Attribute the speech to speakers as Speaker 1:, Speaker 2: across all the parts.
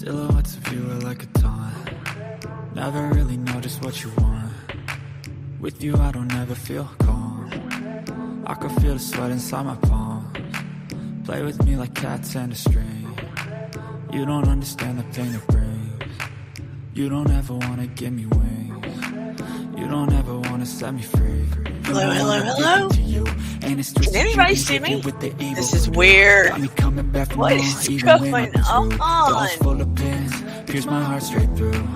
Speaker 1: Silhouettes of you are like a taunt. Never really know just what you want. With you I don't ever feel calm. I can feel the sweat inside my palms. Play with me like cats and a string. You don't understand the pain it brings. You don't ever wanna give me wings. You don't ever wanna set me free.
Speaker 2: Hello, hello, hello. Can anybody see me? This is weird. What is going on?
Speaker 1: Here's my heart straight through.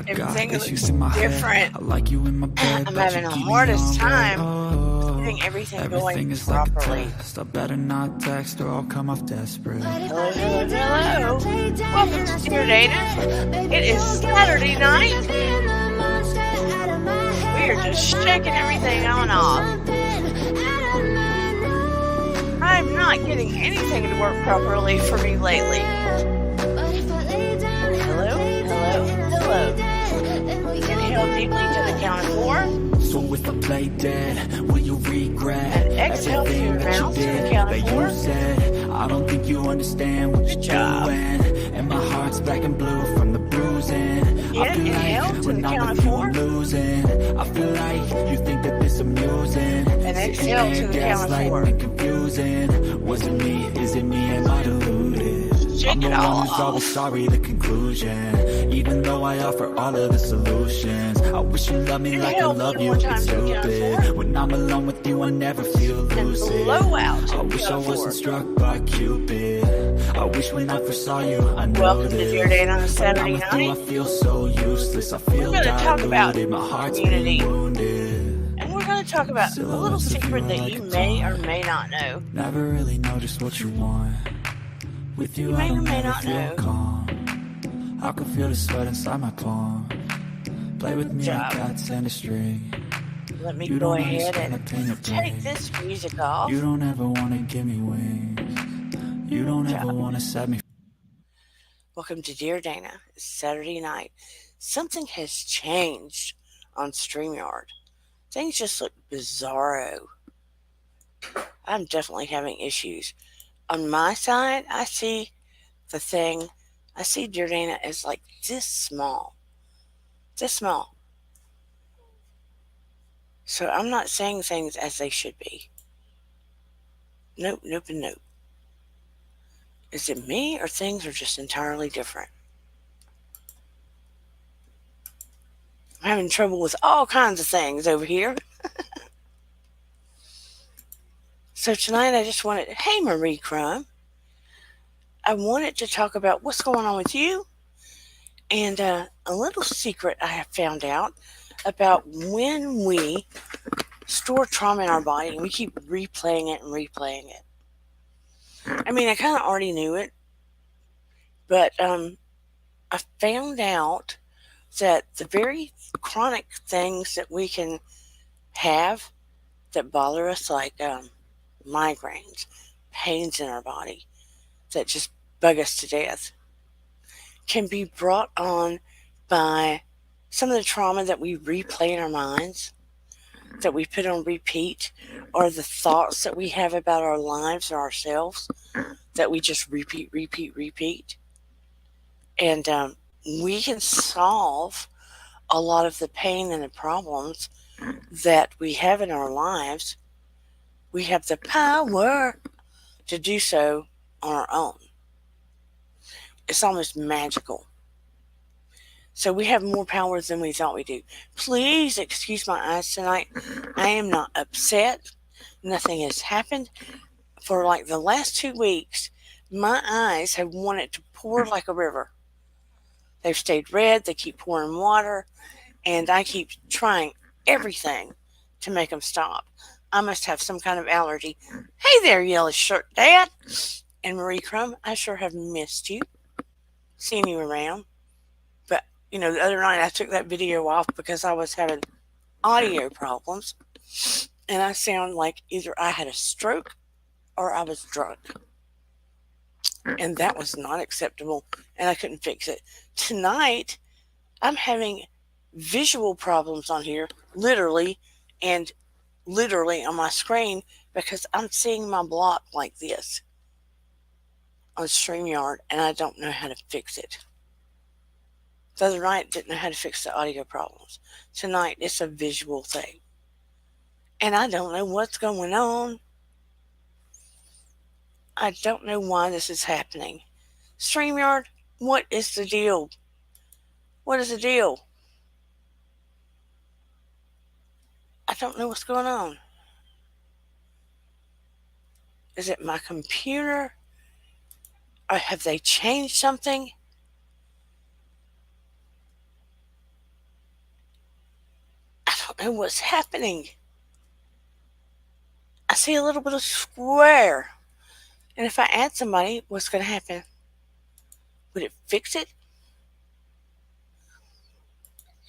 Speaker 2: Everything looks different. I'm having the hardest time getting everything going properly.
Speaker 1: I better not text or I'll come off desperate.
Speaker 2: Hello, hello, hello. Welcome to Dear Dana. It is Saturday night. We are just checking everything on off. I'm not getting anything to work properly for me lately. Hello, hello, hello. Inhale deeply to the count of 4.
Speaker 1: So if I play dead, will you regret
Speaker 2: And exhale through your mouth to the count of 4.
Speaker 1: I don't think you understand what you're doing. And my heart's black and blue from the bruising.
Speaker 2: Yeah, inhale to the count of 4.
Speaker 1: Losing. I feel like you think that this amusing.
Speaker 2: And exhale to the count of 4.
Speaker 1: Confusing. Was it me? Is it me? Am I deluded?
Speaker 2: Shake it all
Speaker 1: who's
Speaker 2: off.
Speaker 1: always sorry, the conclusion. Even though I offer all of the solutions, I wish you loved me like I love you. It's stupid. When I'm alone with you, I never feel lucid.
Speaker 2: Blow out.
Speaker 1: I wish I wasn't struck by Cupid. I wish when I first saw you, I know
Speaker 2: Welcome
Speaker 1: this.
Speaker 2: to Dear Dana on a Saturday
Speaker 1: When I'm with you,
Speaker 2: night.
Speaker 1: I feel so useless. I feel
Speaker 2: We're going to talk about
Speaker 1: diluted. My heart's
Speaker 2: community.
Speaker 1: been wounded.
Speaker 2: And we're going to talk about a little secret that you may or may not know.
Speaker 1: Never really know just what you want. With you,
Speaker 2: You may
Speaker 1: I
Speaker 2: or
Speaker 1: don't
Speaker 2: may
Speaker 1: ever
Speaker 2: not
Speaker 1: feel
Speaker 2: know.
Speaker 1: calm. I can feel the sweat inside my palm. Play with me like cats and a string.
Speaker 2: Let me
Speaker 1: You
Speaker 2: go
Speaker 1: don't
Speaker 2: ahead
Speaker 1: understand
Speaker 2: and
Speaker 1: the pain it
Speaker 2: take
Speaker 1: brings.
Speaker 2: this music off.
Speaker 1: You don't ever wanna give me wings. You don't ever wanna set me.
Speaker 2: Welcome to Dear Dana. It's Saturday night. Something has changed on StreamYard. Things just look bizarro. I'm definitely having issues. On my side, I see Dear Dana as like this small. This small. So I'm not saying things as they should be. Nope, nope, and nope. Is it me or things are just entirely different? I'm having trouble with all kinds of things over here. So tonight I just wanted, hey Marie Crumb, I wanted to talk about what's going on with you and a little secret I have found out about when we store trauma in our body and we keep replaying it and replaying it. I mean, I kind of already knew it, but I found out that the very chronic things that we can have that bother us, like migraines, pains in our body that just bug us to death, can be brought on by some of the trauma that we replay in our minds, that we put on repeat, or the thoughts that we have about our lives or ourselves that we just repeat. And we can solve a lot of the pain and the problems that we have in our lives. We have the power to do so on our own. It's almost magical. So we have more power than we thought we do. Please excuse my eyes tonight. I am not upset. Nothing has happened. For like the last 2 weeks, my eyes have wanted to pour like a river. They've stayed red. They keep pouring water. And I keep trying everything to make them stop. I must have some kind of allergy. Hey there, yellow shirt dad. And Marie Crumb, I sure have missed you. Seen you around. But, you know, the other night I took that video off because I was having audio problems. And I sound like either I had a stroke or I was drunk. And that was not acceptable. And I couldn't fix it. Tonight, I'm having visual problems on here, literally on my screen, because I'm seeing my block like this. on StreamYard and I don't know how to fix it. The other night, didn't know how to fix the audio problems. Tonight, it's a visual thing. And I don't know what's going on. I don't know why this is happening. StreamYard, what is the deal? What is the deal? I don't know what's going on. Is it my computer? Or have they changed something? I don't know what's happening. I see a little bit of square. And if I add somebody, what's going to happen? Would it fix it?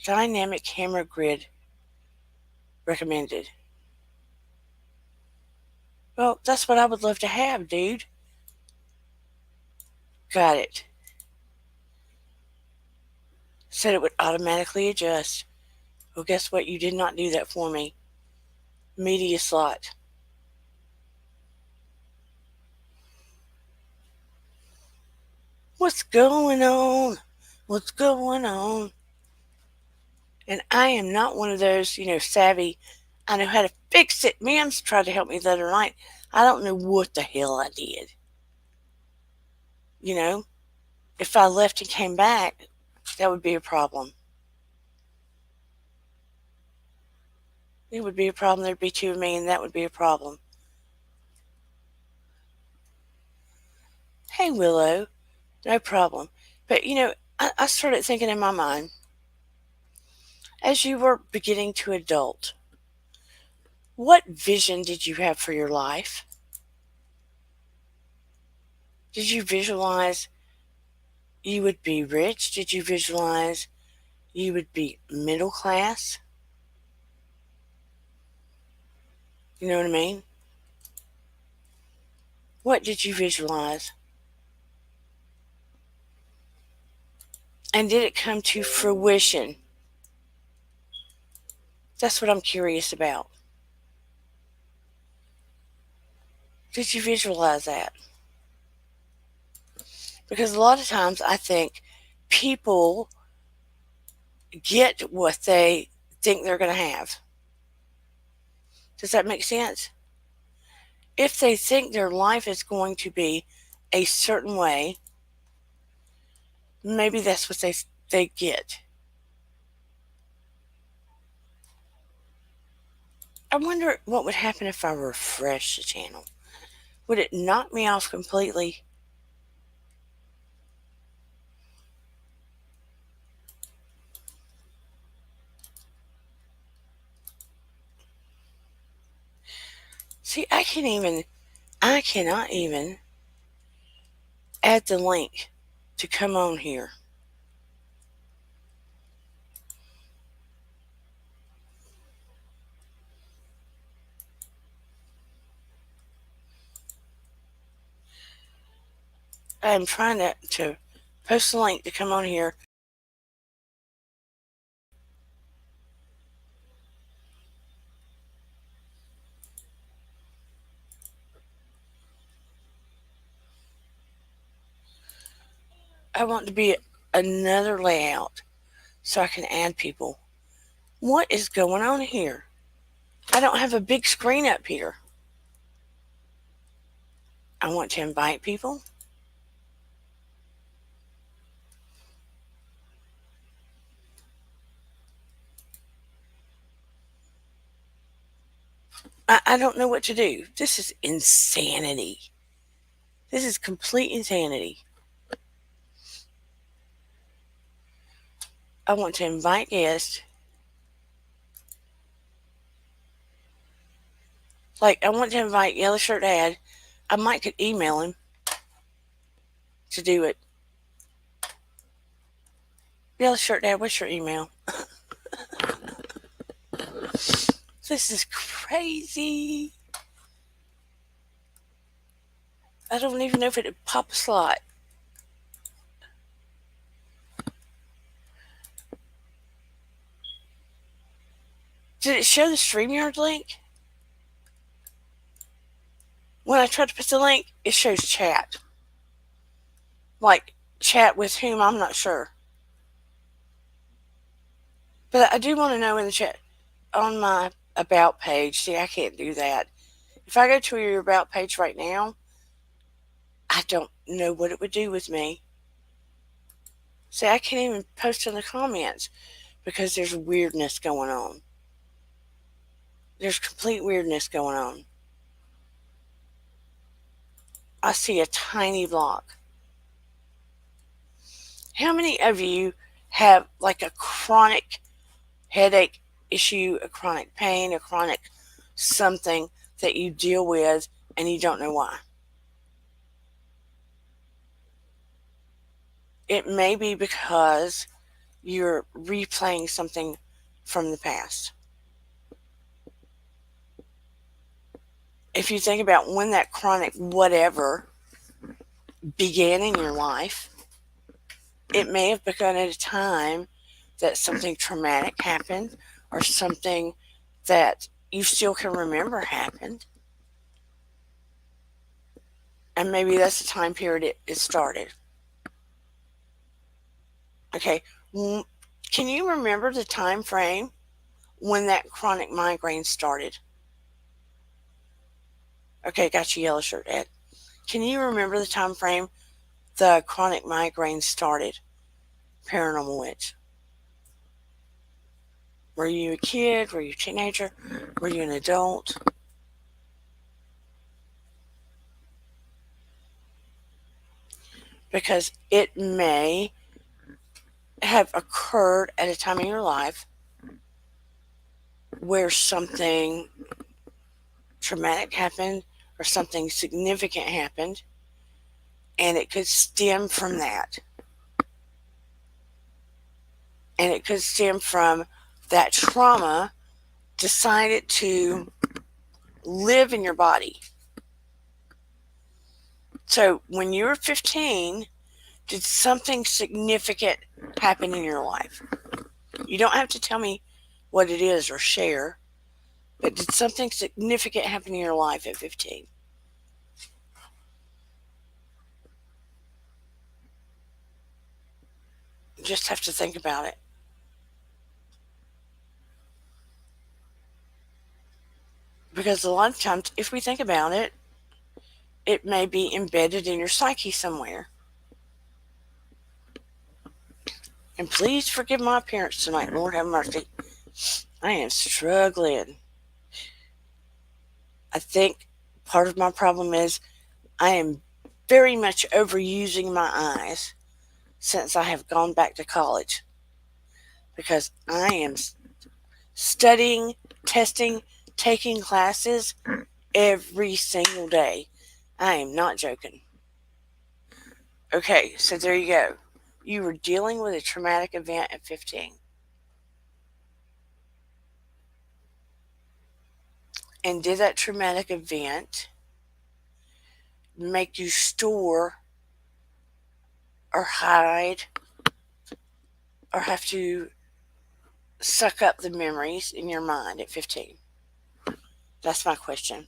Speaker 2: Dynamic camera grid recommended. Well, that's what I would love to have, dude. Got it. Said it would automatically adjust. Well, guess what? You did not do that for me. Media slot. What's going on? What's going on? And I am not one of those, savvy. I know how to fix it. Mims tried to help me the other night. I don't know what the hell I did. If I left and came back, that would be a problem. It would be a problem. There'd be two of me, and that would be a problem. Hey, Willow. No problem. But, I started thinking in my mind, as you were beginning to adult, what vision did you have for your life? Did you visualize you would be rich? Did you visualize you would be middle class? You know what I mean? What did you visualize? And did it come to fruition? That's what I'm curious about. Did you visualize that? Because a lot of times I think people get what they think they're going to have. Does that make sense? If they think their life is going to be a certain way, maybe that's what they get. I wonder what would happen if I refresh the channel. Would it knock me off completely? See, I cannot even add the link to come on here. I'm trying to post the link to come on here. I want to be another layout so I can add people. What is going on here? I don't have a big screen up here. I want to invite people. I don't know what to do. This is insanity. This is complete insanity. I want to invite guests. Like, I want to invite Yellow Shirt Dad. I might could email him to do it. Yellow Shirt Dad, what's your email? This is crazy. I don't even know if it'd pop a slot. Did it show the StreamYard link? When I tried to put the link, it shows chat. Like, chat with whom, I'm not sure. But I do want to know in the chat on my About page. See, I can't do that. If I go to your About page right now, I don't know what it would do with me. See, I can't even post in the comments because there's weirdness going on. There's complete weirdness going on. I see a tiny block. How many of you have like a chronic headache issue, a chronic pain, a chronic something that you deal with and you don't know why? It may be because you're replaying something from the past. If you think about when that chronic whatever began in your life, it may have begun at a time that something traumatic happened or something that you still can remember happened. And maybe that's the time period it started. Okay, can you remember the time frame when that chronic migraine started? Okay, got your yellow shirt, Ed. Can you remember the time frame the chronic migraine started? Paranormal Witch. Were you a kid? Were you a teenager? Were you an adult? Because it may have occurred at a time in your life where something traumatic happened or something significant happened, and it could stem from that. And it could stem from that trauma decided to live in your body. So when you were 15, did something significant happen in your life? You don't have to tell me what it is or share, but did something significant happen in your life at 15? You just have to think about it. Because a lot of times, if we think about it, it may be embedded in your psyche somewhere. And please forgive my appearance tonight. Lord have mercy. I am struggling. I think part of my problem is I am very much overusing my eyes since I have gone back to college. Because I am studying, testing, taking classes every single day. I am not joking. Okay, so there you go. You were dealing with a traumatic event at 15. And did that traumatic event make you store or hide or have to suck up the memories in your mind at 15? That's my question.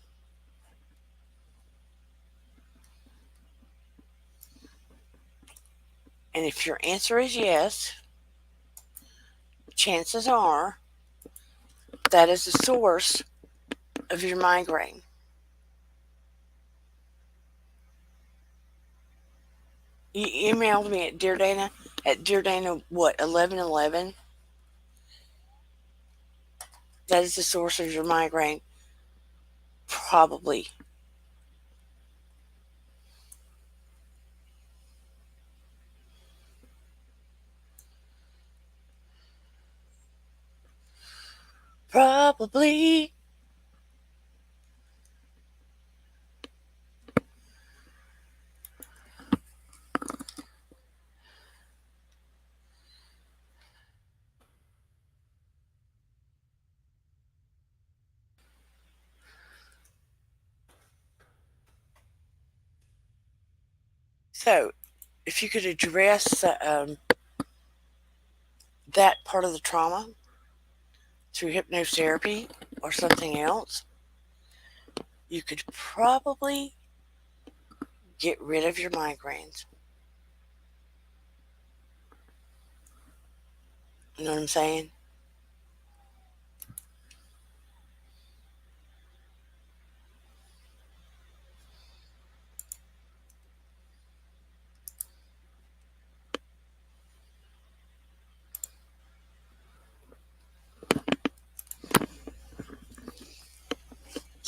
Speaker 2: And if your answer is yes, chances are that is the source of your migraine. You emailed me at Dear Dana what, 1111? That is the source of your migraine. Probably. Probably. So, if you could address that part of the trauma through hypnotherapy or something else, you could probably get rid of your migraines. You know what I'm saying?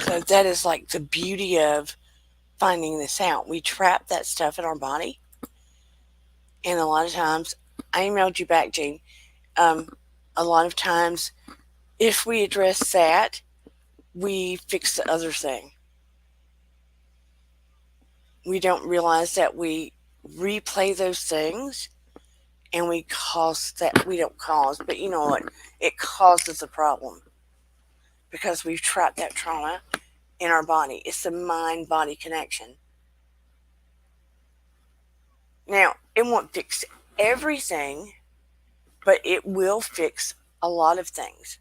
Speaker 2: So that is like the beauty of finding this out. We trap that stuff in our body, and a lot of times, I emailed you back, Gene. Um, a lot of times, if we address that, we fix the other thing. We don't realize that we replay those things and we cause that. We don't cause, but you know what? It causes a problem because we've trapped that trauma in our body. It's the mind body connection. Now, it won't fix everything, but it will fix a lot of things.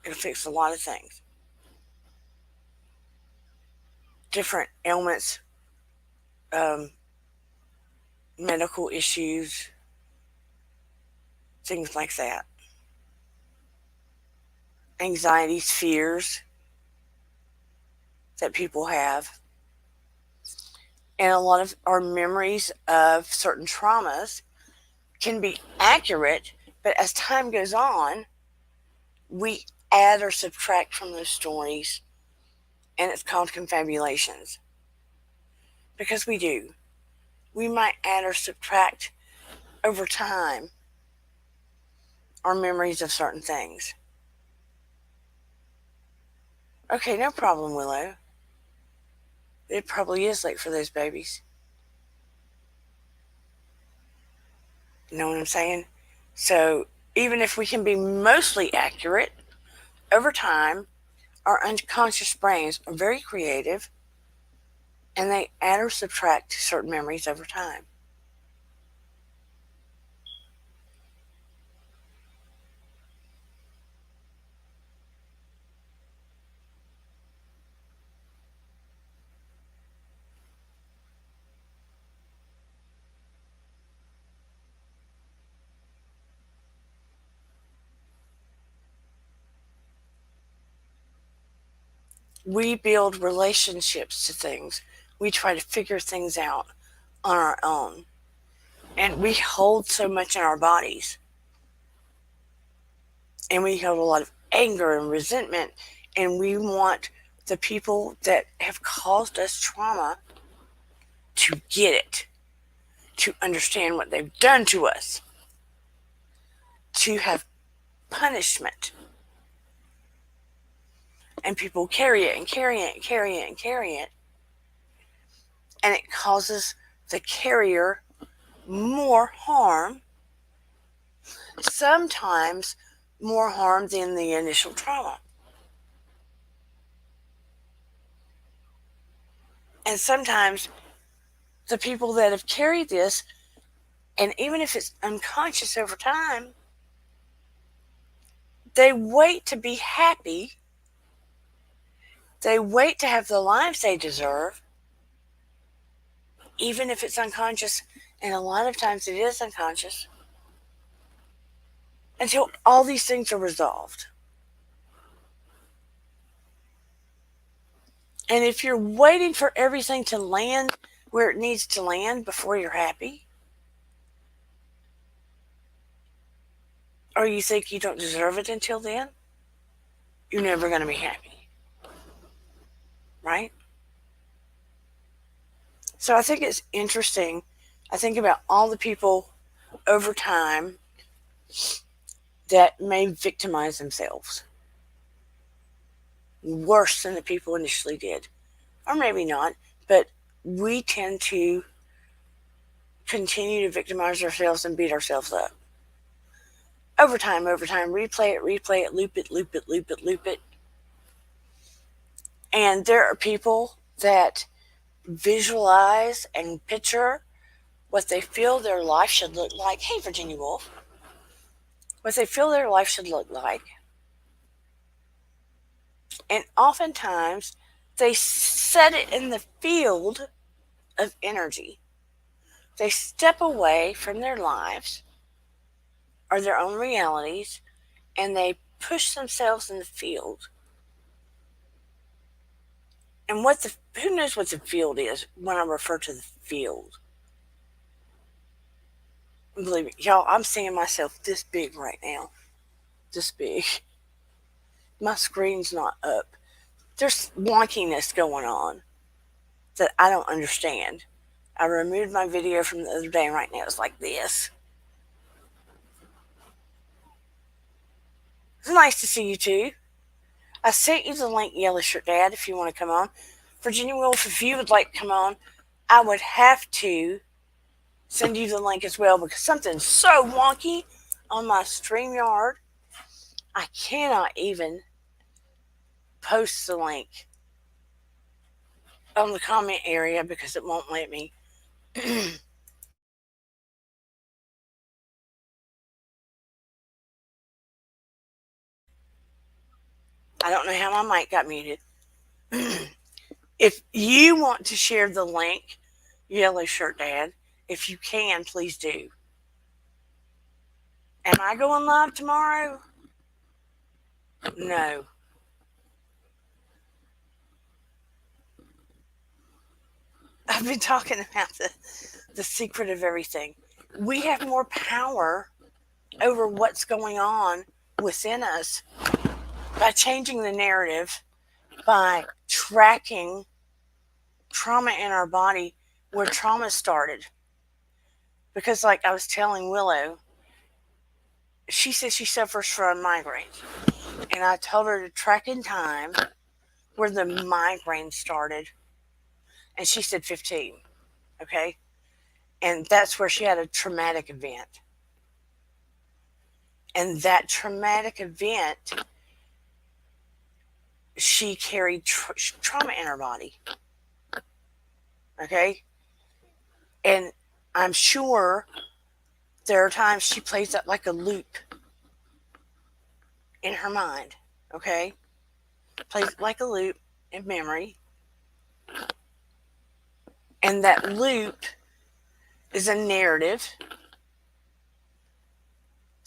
Speaker 2: It'll fix a lot of things. Different ailments, um, medical issues, things like that. Anxieties, fears that people have. And a lot of our memories of certain traumas can be accurate, but as time goes on, we add or subtract from those stories, and it's called confabulations. Because we do. We might add or subtract over time our memories of certain things. Okay, no problem, Willow. It probably is late for those babies. You know what I'm saying? So, even if we can be mostly accurate, over time, our unconscious brains are very creative and they add or subtract certain memories over time. We build relationships to things. We try to figure things out on our own. And we hold so much in our bodies. And we hold a lot of anger and resentment. And we want the people that have caused us trauma to get it, to understand what they've done to us, to have punishment. And people carry it and carry it and carry it and carry it. And it causes the carrier more harm, sometimes more harm than the initial trauma. And sometimes the people that have carried this, and even if it's unconscious over time, they wait to be happy. They wait to have the lives they deserve, even if it's unconscious. And a lot of times it is unconscious, until all these things are resolved. And if you're waiting for everything to land where it needs to land before you're happy, or you think you don't deserve it until then, you're never going to be happy. Right? So I think it's interesting. I think about all the people over time that may victimize themselves worse than the people initially did. Or maybe not, but we tend to continue to victimize ourselves and beat ourselves up. Over time, replay it, loop it, loop it, loop it, loop it. And there are people that visualize and picture what they feel their life should look like. Hey, Virginia Woolf. What they feel their life should look like. And oftentimes, they set it in the field of energy. They step away from their lives are their own realities, and they push themselves in the field. And who knows what the field is when I refer to the field? Believe me, y'all, I'm seeing myself this big right now. This big. My screen's not up. There's wonkiness going on that I don't understand. I removed my video from the other day, and right now it's like this. It's nice to see you too. I sent you the link, Yellow Shirt Dad, if you want to come on. Virginia Wolf, if you would like to come on, I would have to send you the link as well because something's so wonky on my StreamYard. I cannot even post the link on the comment area because it won't let me. I don't know how my mic got muted. If you want to share the link, Yellow Shirt Dad, if you can, please do. Am I going live tomorrow? No. I've been talking about the secret of everything. We have more power over what's going on within us by changing the narrative, by tracking trauma in our body where trauma started. Because like I was telling Willow, she says she suffers from migraines. And I told her to track in time where the migraine started. And she said 15. Okay? And that's where she had a traumatic event. And that traumatic event, she carried trauma in her body. Okay? And I'm sure there are times she plays that like a loop in her mind. Okay? Plays like a loop in memory. And that loop is a narrative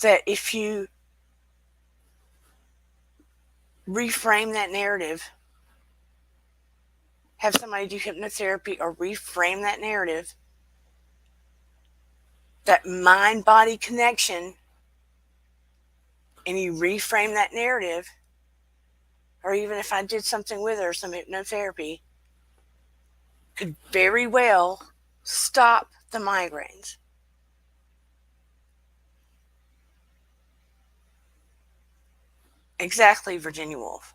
Speaker 2: that if you reframe that narrative, have somebody do hypnotherapy or reframe that narrative, that mind-body connection, and you reframe that narrative, or even if I did something with her, some hypnotherapy, could very well stop the migraines. Exactly, Virginia Wolf.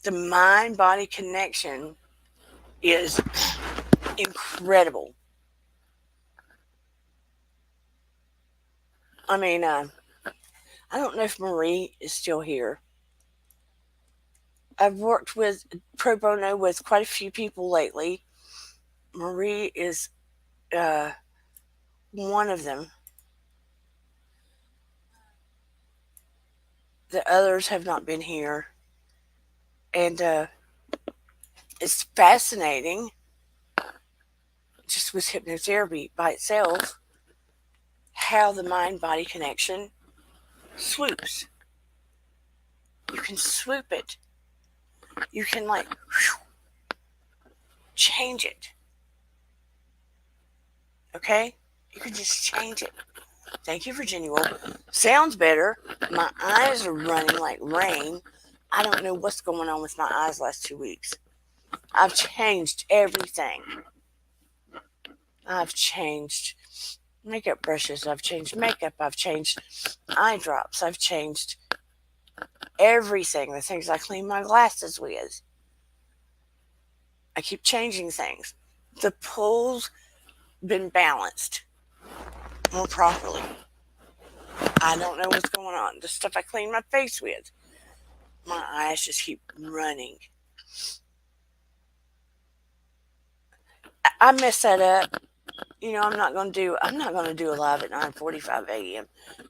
Speaker 2: The mind-body connection is incredible. I mean, I don't know if Marie is still here. I've worked with pro bono with quite a few people lately. Marie is one of them. The others have not been here. And it's fascinating, just with hypnotherapy by itself, how the mind-body connection swoops. You can swoop it. You can change it. Okay? You can just change it. Thank you, Virginia Wolf. Sounds better. My eyes are running like rain. I don't know what's going on with my eyes last 2 weeks. I've changed everything. I've changed makeup brushes. I've changed makeup. I've changed eye drops. I've changed everything. The things I clean my glasses with. I keep changing things. The pull's been balanced more properly. I don't know what's going on. The stuff I clean my face with, my eyes just keep running. I messed that up. You know, I'm not gonna do a live at 9:45 a.m.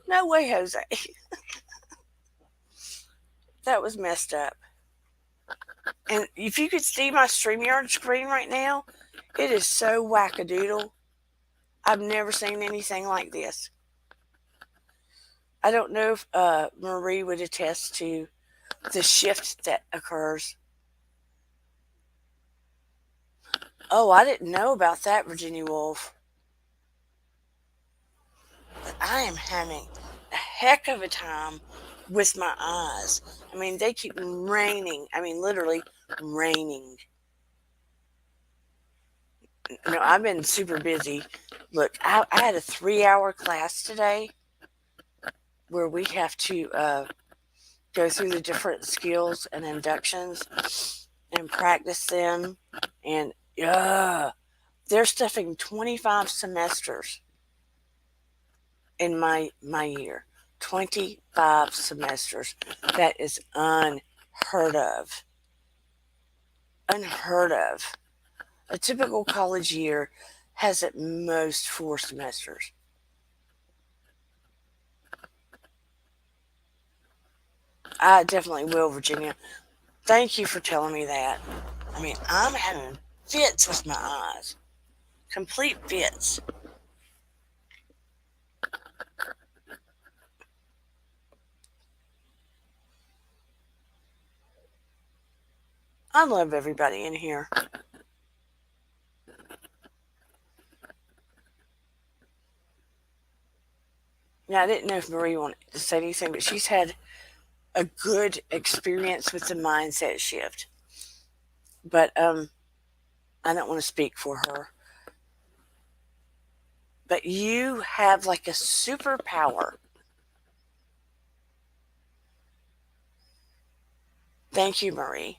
Speaker 2: No way, Jose. That was messed up. And if you could see my StreamYard screen right now, it is so wackadoodle. I've never seen anything like this. I don't know if Marie would attest to the shift that occurs. Oh, I didn't know about that, Virginia Woolf. But I am having a heck of a time with my eyes. I mean, they keep raining. I mean, literally raining. No, I've been super busy. Look, I had a 3-hour class today where we have to go through the different skills and inductions and practice them. And they're stuffing 25 semesters in my year. 25 semesters. That is unheard of. Unheard of. A typical college year has at most 4 semesters. I definitely will, Virginia. Thank you for telling me that. I mean, I'm having fits with my eyes. Complete fits. I love everybody in here. Now, I didn't know if Marie wanted to say anything, but she's had a good experience with the mindset shift. But I don't want to speak for her. But you have like a superpower. Thank you, Marie.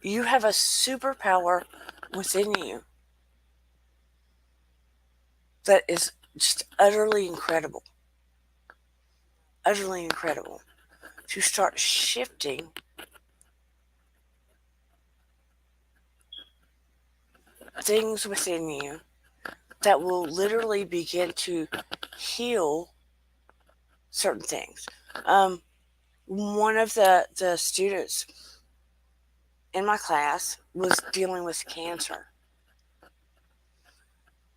Speaker 2: You have a superpower within you that is just utterly incredible. Utterly incredible. To start shifting things within you that will literally begin to heal certain things. One of the students in my class was dealing with cancer.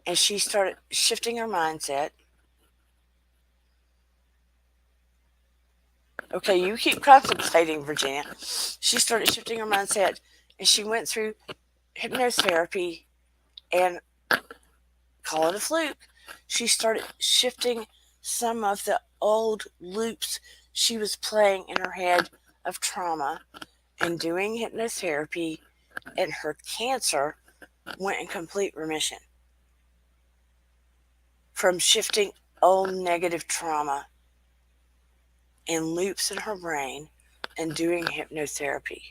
Speaker 2: And she started shifting her mindset. Okay, you keep contemplating, Virginia. She started shifting her mindset, and she went through hypnotherapy and call it a fluke. She started shifting some of the old loops she was playing in her head of trauma and doing hypnotherapy, and her cancer went in complete remission from shifting old negative trauma and loops in her brain and doing hypnotherapy.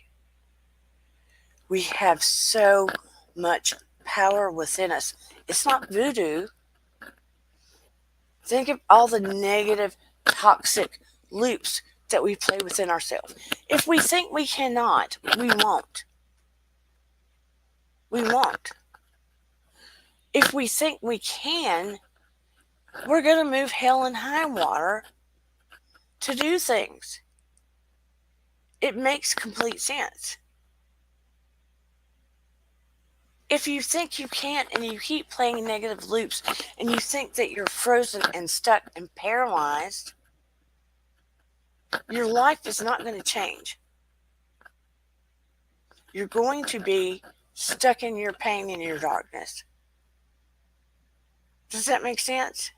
Speaker 2: We have so much power within us. It's not voodoo. Think of all the negative, toxic loops that we play within ourselves. If we think we cannot, we won't. We won't. If we think we can, we're going to move hell and high water to do things. It makes complete sense. If you think you can't and you keep playing negative loops and you think that you're frozen and stuck and paralyzed, your life is not going to change. You're going to be stuck in your pain and your darkness. Does that make sense?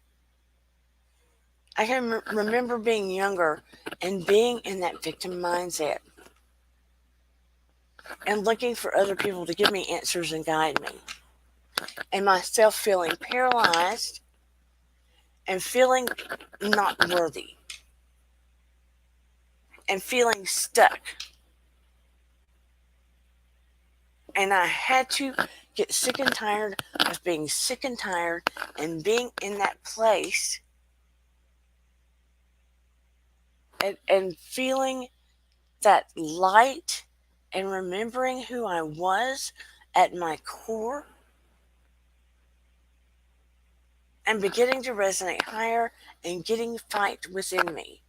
Speaker 2: I can remember being younger and being in that victim mindset and looking for other people to give me answers and guide me, and myself feeling paralyzed and feeling not worthy and feeling stuck. And I had to get sick and tired of being sick and tired and being in that place and feeling that light and remembering who I was at my core and beginning to resonate higher and getting fight within me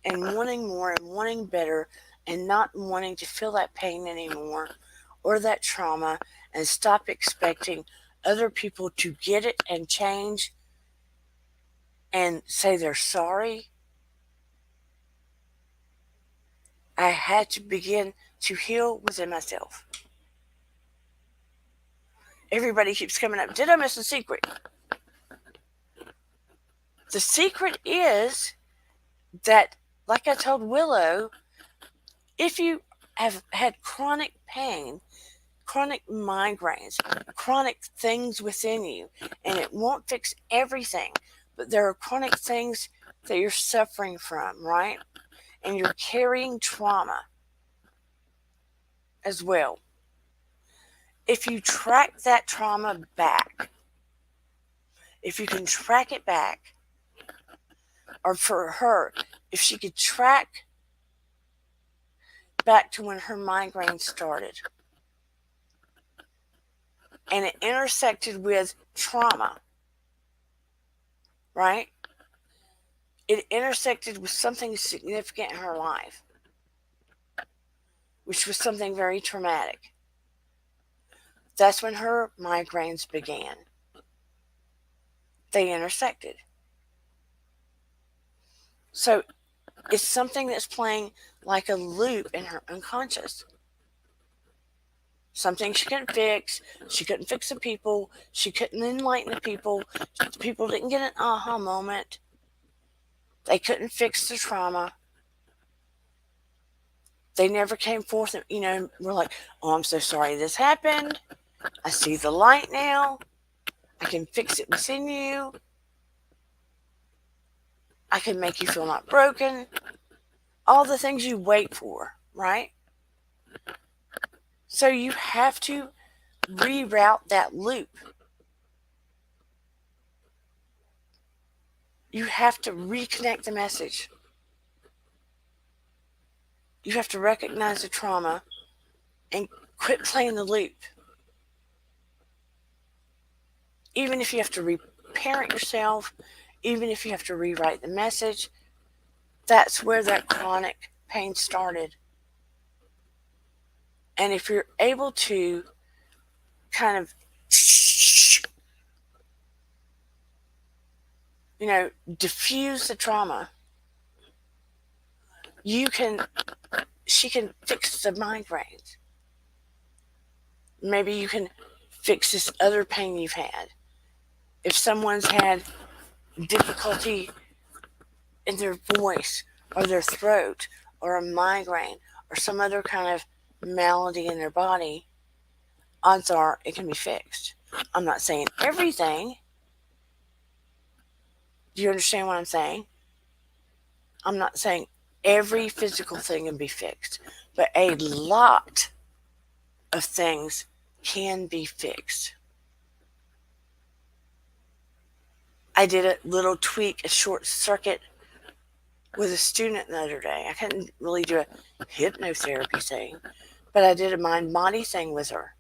Speaker 2: and wanting more and wanting better and not wanting to feel that pain anymore or that trauma and stop expecting other people to get it and change and say they're sorry, I had to begin to heal within myself. Everybody keeps coming up. Did I miss a secret? The secret is that, like I told Willow, if you have had chronic pain, chronic migraines, chronic things within you, and it won't fix everything, but there are chronic things that you're suffering from, right? And you're carrying trauma as well. If you track that trauma back, if you can track it back, or for her, if she could track back to when her migraine started and it intersected with trauma, right? It intersected with something significant in her life, which was something very traumatic. That's when her migraines began. They intersected. So it's something that's playing like a loop in her unconscious. Something she couldn't fix. She couldn't fix the people. She couldn't enlighten the people. The people didn't get an aha moment. They couldn't fix the trauma. They never came forth and, we're like, oh, I'm so sorry this happened. I see the light now. I can fix it within you. I can make you feel not broken. All the things you wait for, right? So you have to reroute that loop. You have to reconnect the message. You have to recognize the trauma and quit playing the loop. Even if you have to reparent yourself, even if you have to rewrite the message, that's where that chronic pain started. And if you're able to kind of, diffuse the trauma, she can fix the migraines. Maybe you can fix this other pain you've had. If someone's had difficulty in their voice or their throat or a migraine or some other kind of malady in their body, odds are it can be fixed. I'm not saying everything. Do you understand what I'm saying? I'm not saying every physical thing can be fixed, but a lot of things can be fixed. I did a little tweak, a short circuit with a student the other day. I couldn't really do a hypnotherapy thing, but I did a mind-body thing with her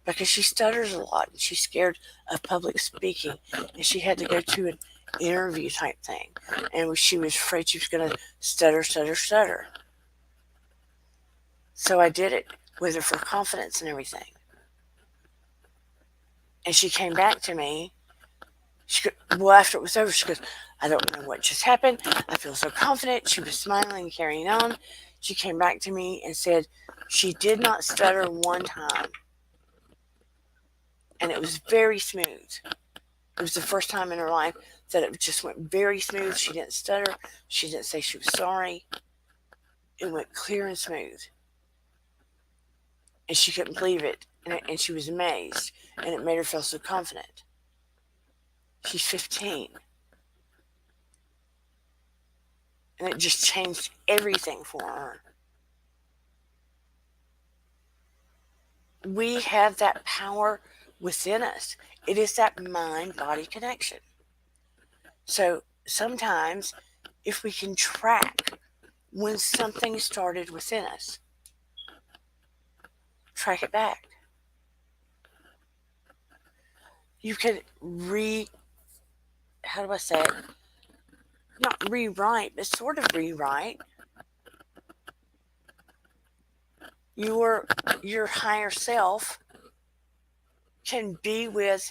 Speaker 2: because she stutters a lot and she's scared of public speaking and she had to go to an interview type thing and she was afraid she was going to stutter. So I did it with her for confidence and everything. And she came back to me. After it was over, she goes, I don't know what just happened. I feel so confident. She was smiling and carrying on. She came back to me and said she did not stutter one time. And it was very smooth. It was the first time in her life that it just went very smooth. She didn't stutter. She didn't say she was sorry. It went clear and smooth. And she couldn't believe it. And she was amazed. And it made her feel so confident. She's 15. And it just changed everything for her. We have that power within us. It is that mind-body connection. So sometimes if we can track when something started within us, track it back. You can how do I say it? Not rewrite, but sort of rewrite your higher self can be with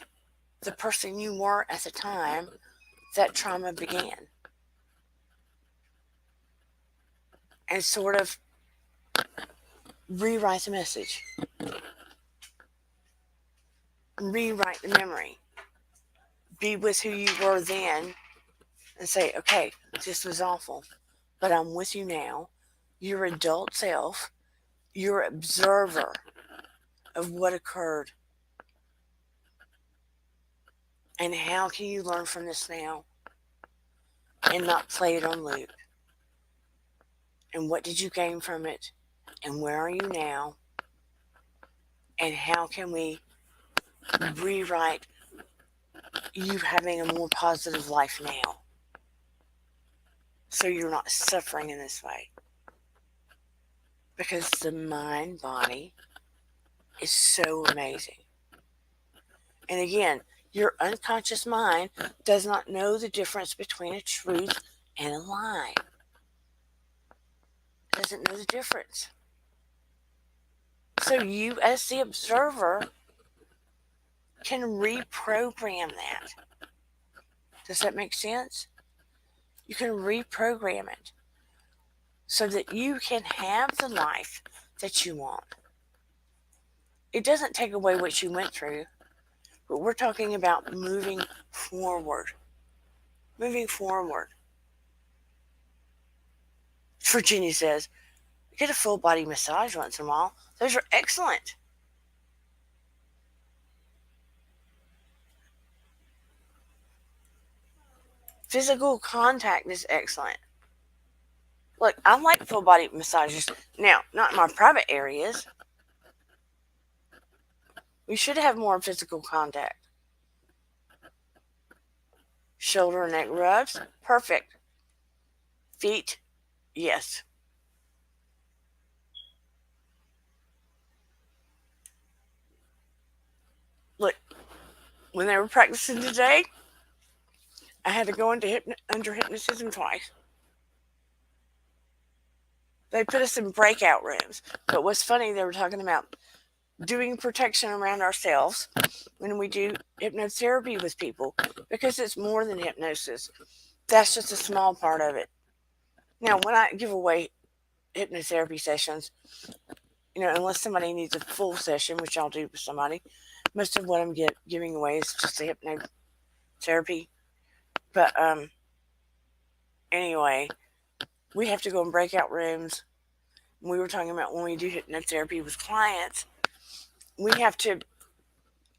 Speaker 2: the person you were at the time that trauma began. And sort of rewrite the message, rewrite the memory, be with who you were then and say, okay, this was awful, but I'm with you now. Your adult self, your observer of what occurred. And how can you learn from this now and not play it on loop? And what did you gain from it? And where are you now? And how can we rewrite you having a more positive life now so you're not suffering in this way? Because the mind body is so amazing. And again, your unconscious mind does not know the difference between a truth and a lie. It doesn't know the difference. So you, as the observer, can reprogram that. Does that make sense? You can reprogram it so that you can have the life that you want. It doesn't take away what you went through, but we're talking about moving forward. Moving forward. Virginia says, get a full body massage once in a while. Those are excellent. Physical contact is excellent. Look, I like full body massages. Now, not in my private areas. We should have more physical contact. Shoulder and neck rubs, perfect. Feet, yes. Look, when they were practicing today, I had to go into under hypnotism twice. They put us in breakout rooms. But what's funny, they were talking about doing protection around ourselves when we do hypnotherapy with people, because it's more than hypnosis. That's just a small part of it. Now, when I give away hypnotherapy sessions, unless somebody needs a full session, which I'll do with somebody, most of what I'm giving away is just a hypnotherapy. But anyway, we have to go in breakout rooms. We were talking about when we do hypnotherapy with clients, we have to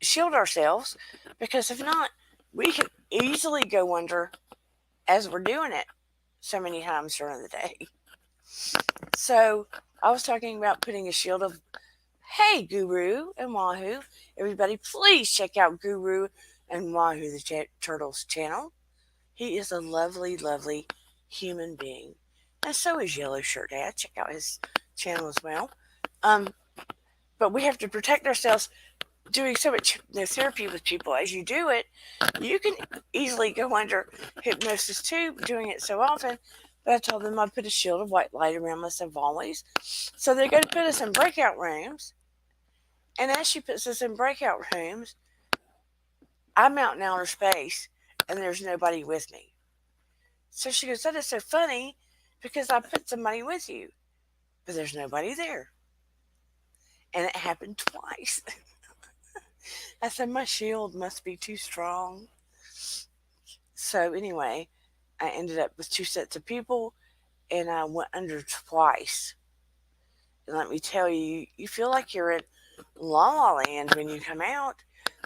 Speaker 2: shield ourselves, because if not, we can easily go under as we're doing it so many times during the day. So I was talking about putting a shield of, hey, Guru and Wahoo. Everybody, please check out Guru and Wahoo the Turtles channel. He is a lovely, lovely human being. And so is Yellow Shirt Dad. Check out his channel as well. But we have to protect ourselves doing so much hypnotherapy with people. As you do it, you can easily go under hypnosis too, doing it so often. But I told them I'd put a shield of white light around myself always. So they're going to put us in breakout rooms. And as she puts us in breakout rooms, I'm out in outer space and there's nobody with me. So she goes, that is so funny, because I put somebody with you, but there's nobody there. And it happened twice. I said, my shield must be too strong. So anyway, I ended up with 2 sets of people, and I went under twice. And let me tell you, you feel like you're in La La Land when you come out.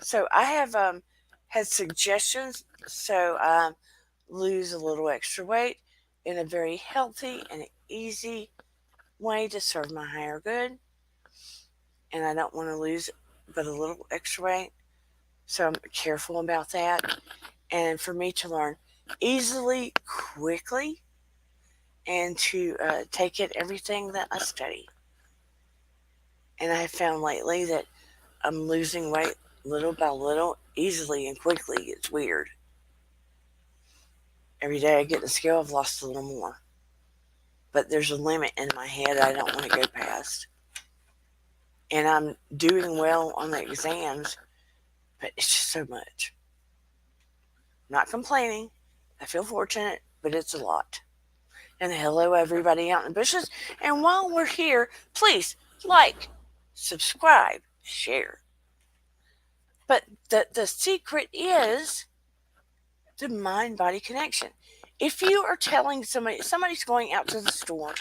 Speaker 2: So I have had suggestions so I lose a little extra weight in a very healthy and easy way to serve my higher good. And I don't want to lose but a little extra weight. So I'm careful about that. And for me to learn easily, quickly, and to take in everything that I study. And I have found lately that I'm losing weight little by little, easily and quickly. It's weird. Every day I get in the scale, I've lost a little more. But there's a limit in my head I don't want to go past. And I'm doing well on the exams, but it's just so much. Not complaining. I feel fortunate, but it's a lot. And hello, everybody out in the bushes. And while we're here, please like, subscribe, share. But the secret is the mind-body connection. If you are telling somebody's going out to the store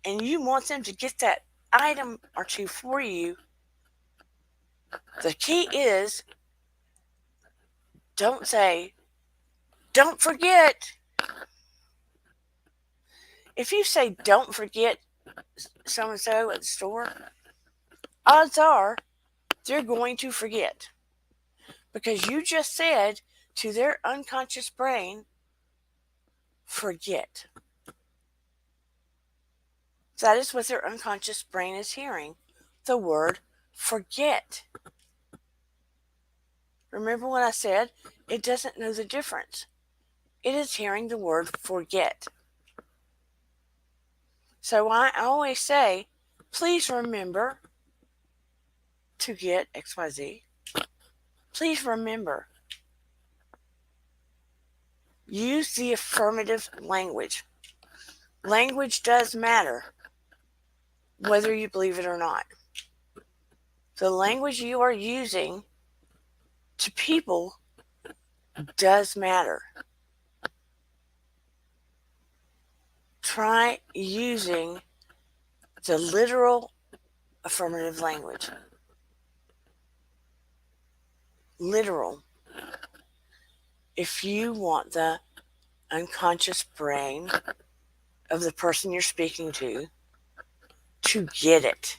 Speaker 2: and you want them to get that item or two for you, the key is don't say, don't forget. If you say, don't forget so-and-so at the store, odds are they're going to forget. Because you just said to their unconscious brain, forget. That is what their unconscious brain is hearing, the word forget. Remember what I said? It doesn't know the difference. It is hearing the word forget. So I always say, please remember to get XYZ. Please remember. Use the affirmative language. Language does matter, whether you believe it or not. The language you are using to people does matter. Try using the literal affirmative language. Literal. If you want the unconscious brain of the person you're speaking to get it.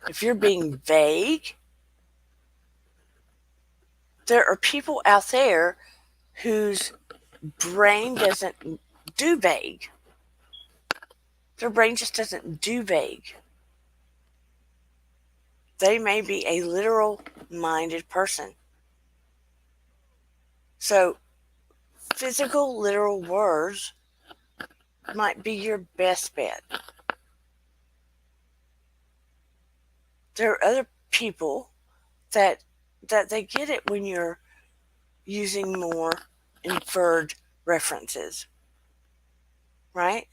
Speaker 2: If you're being vague, there are people out there whose brain doesn't do vague. Their brain just doesn't do vague. They may be a literal-minded person. So, physical, literal words might be your best bet. There are other people that they get it when you're using more inferred references, right?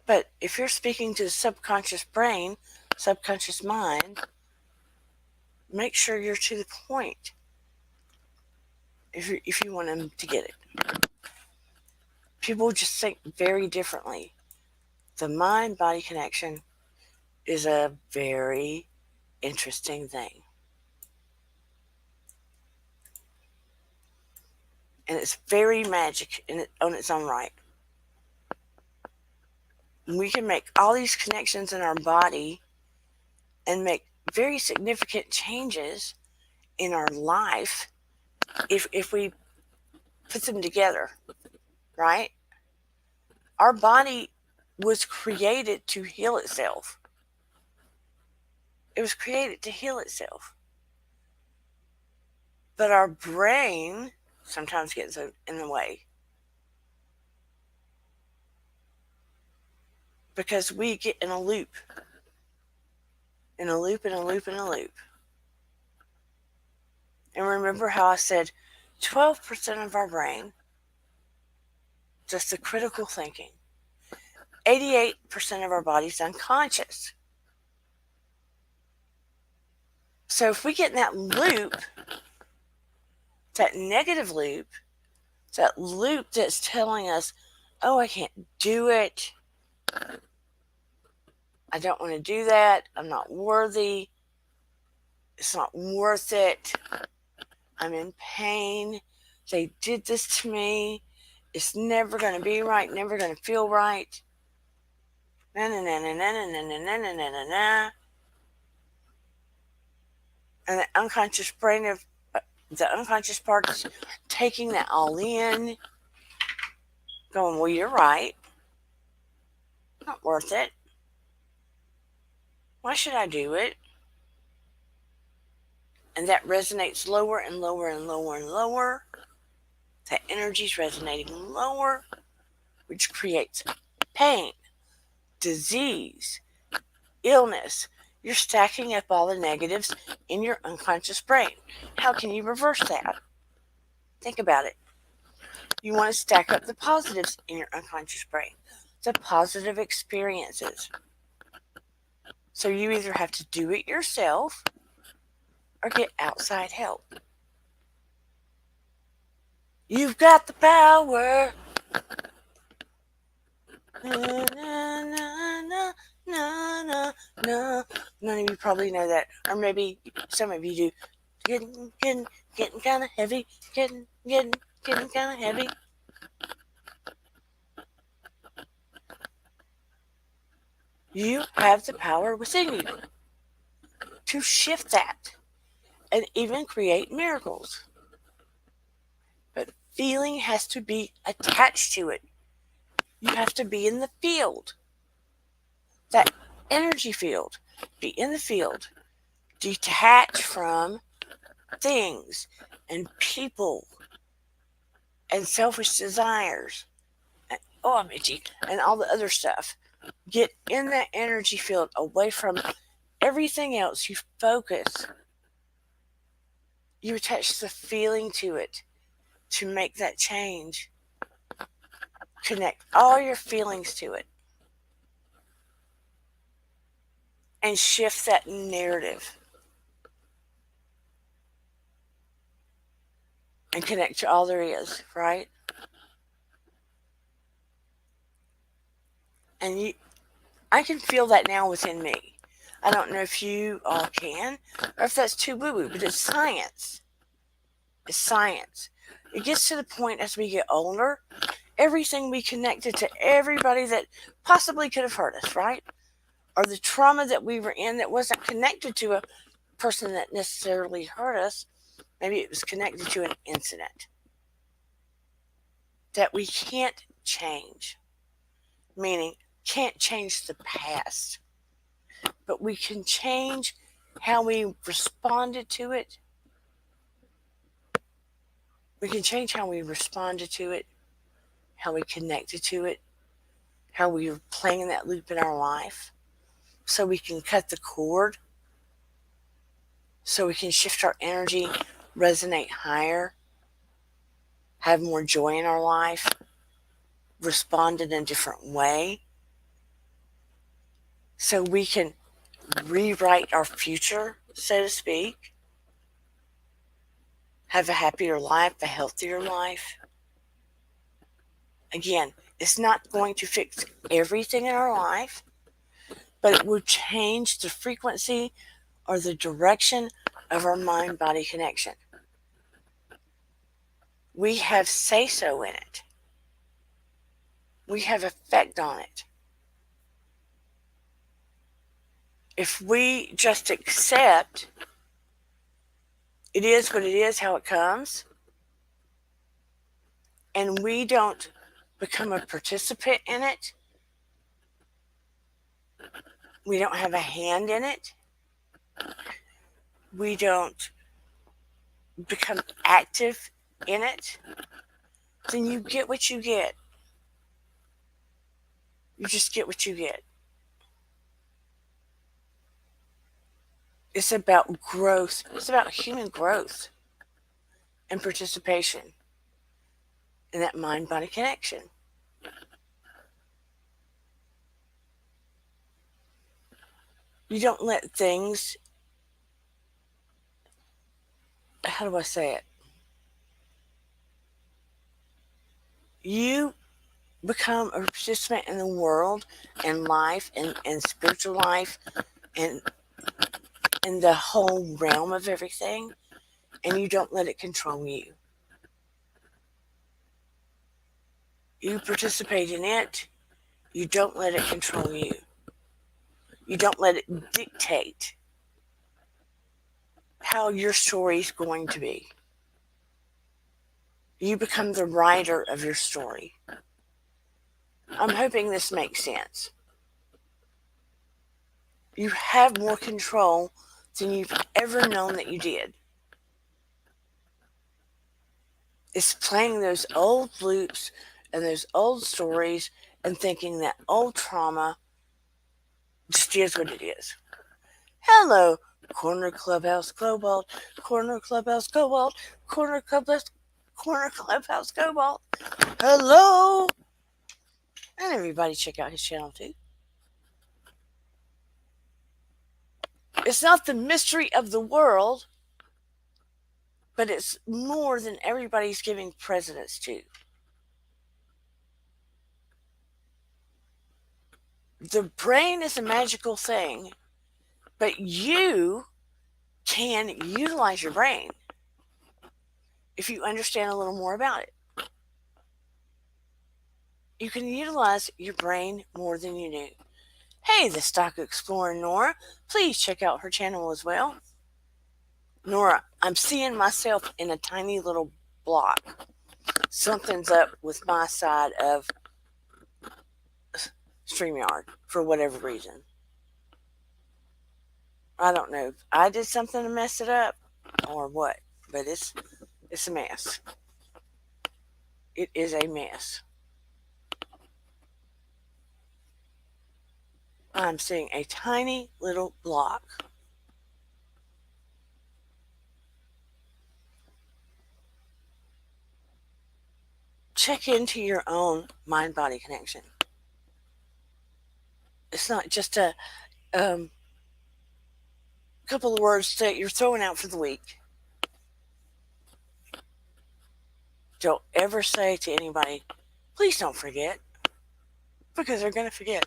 Speaker 2: But if you're speaking to the subconscious brain, subconscious mind, make sure you're to the point if you want them to get it. People just think very differently. The mind-body connection is a very interesting thing. And it's very magic on its own right. We can make all these connections in our body and make very significant changes in our life if we put them together, right? Our body was created to heal itself. It was created to heal itself. But our brain sometimes gets in the way. Because we get in a loop. In a loop, in a loop, in a loop. And remember how I said 12% of our brain, just the critical thinking. 88% of our body's unconscious. So if we get in that loop, that negative loop, that loop that's telling us, oh, I can't do it. I don't want to do that. I'm not worthy. It's not worth it. I'm in pain. They did this to me. It's never going to be right, never going to feel right. Na na na na na na na na na na na na. And the unconscious brain of the unconscious part is taking that all in, going, well, you're right. Not worth it. Why should I do it? And that resonates lower and lower and lower and lower. That energy's resonating lower, which creates pain, disease, illness. You're stacking up all the negatives in your unconscious brain. How can you reverse that? Think about it. You want to stack up the positives in your unconscious brain, the positive experiences. So you either have to do it yourself or get outside help. You've got the power. Na, na, na, na, na, na, na. None of you probably know that, or maybe some of you do. Getting kind of heavy. Getting kind of heavy. You have the power within you to shift that and even create miracles. But feeling has to be attached to it. You have to be in the field, that energy field. Be in the field. Detach from things and people and selfish desires. Oh, I'm itchy. And all the other stuff. Get in that energy field away from everything else. You focus. You attach the feeling to it to make that change. Connect all your feelings to it and shift that narrative and connect to all there is, right? And I can feel that now within me. I don't know if you all can or if that's too woo-woo, but it's science. It's science. It gets to the point as we get older, everything we connected to everybody that possibly could have hurt us, right? Or the trauma that we were in that wasn't connected to a person that necessarily hurt us. Maybe it was connected to an incident that we can't change, meaning can't change the past, but we can change how we responded to it. We can change how we responded to it, how we connected to it, how we were playing that loop in our life, so we can cut the cord, so we can shift our energy, resonate higher, have more joy in our life, respond in a different way, so we can rewrite our future, so to speak, have a happier life, a healthier life. Again, it's not going to fix everything in our life, but it will change the frequency or the direction of our mind-body connection. We have say-so in it. We have effect on it. If we just accept it is what it is, how it comes, and we don't become a participant in it, we don't have a hand in it, we don't become active in it, then you get what you get. You just get what you get. It's about growth. It's about human growth and participation in that mind-body connection. You don't let things, how do I say it? You become a participant in the world and life and spiritual life and in the whole realm of everything, and you don't let it control you. You participate in it. You don't let it control you. You don't let it dictate how your story is going to be. You become the writer of your story. I'm hoping this makes sense. You have more control than you've ever known that you did. It's playing those old loops and those old stories and thinking that old trauma just is what it is. Hello, Corner Clubhouse Cobalt, Corner Clubhouse Cobalt, Corner Clubhouse Cobalt. Hello! And everybody check out his channel too. It's not the mystery of the world, but it's more than everybody's giving precedence to. The brain is a magical thing, but you can utilize your brain if you understand a little more about it. You can utilize your brain more than you knew. Hey, the Stock Explorer Nora, please check out her channel as well. Nora, I'm seeing myself in a tiny little block. Something's up with my side of StreamYard for whatever reason. I don't know if I did something to mess it up or what, but it's a mess. It is a mess. I'm seeing a tiny little block. Check into your own mind-body connection. It's not just a couple of words that you're throwing out for the week. Don't ever say to anybody, please don't forget, because they're going to forget.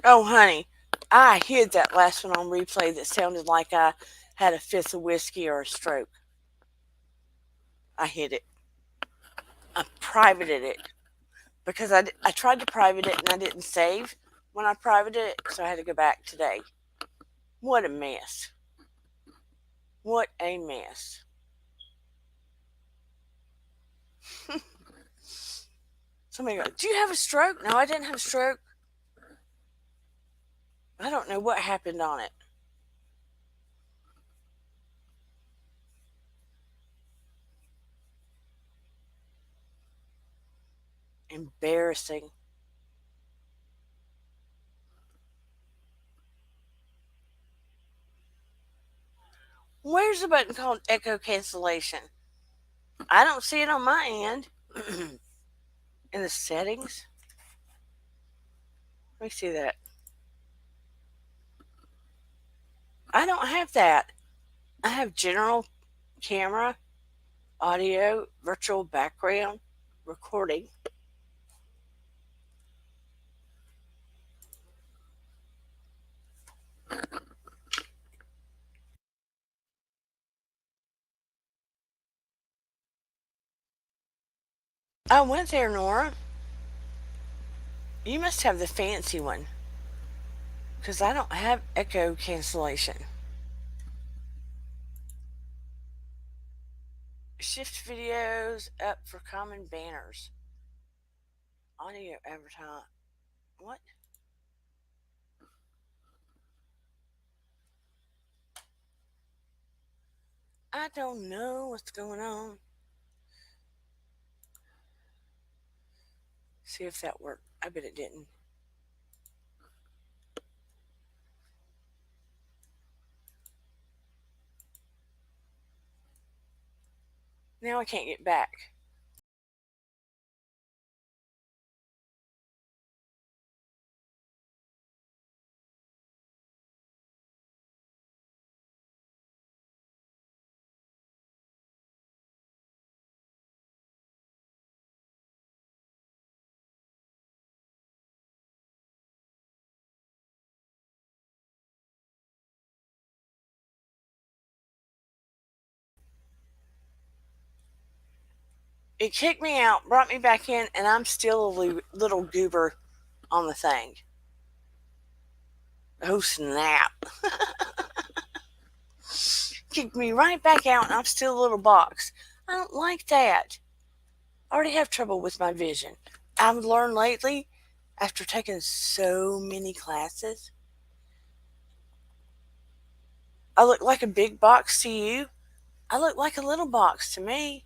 Speaker 2: Oh, honey, I hid that last one on replay that sounded like I had a fifth of whiskey or a stroke. I hid it. I privated it because I tried to private it and I didn't save when I privated it, so I had to go back today. What a mess. What a mess. Somebody goes, do you have a stroke? No, I didn't have a stroke. I don't know what happened on it. Embarrassing. Where's the button called echo cancellation? I don't see it on my end. In the settings? Let me see that. I don't have that. I have general camera, audio, virtual background, recording. I went there, Nora. You must have the fancy one, because I don't have echo cancellation. Shift videos up for common banners. Audio advertise. What? I don't know what's going on. See if that worked. I bet it didn't. Now I can't get back. It kicked me out, brought me back in, and I'm still a little goober on the thing. Oh, snap. Kicked me right back out, and I'm still a little box. I don't like that. I already have trouble with my vision. I've learned lately, after taking so many classes, I look like a big box to you. I look like a little box to me.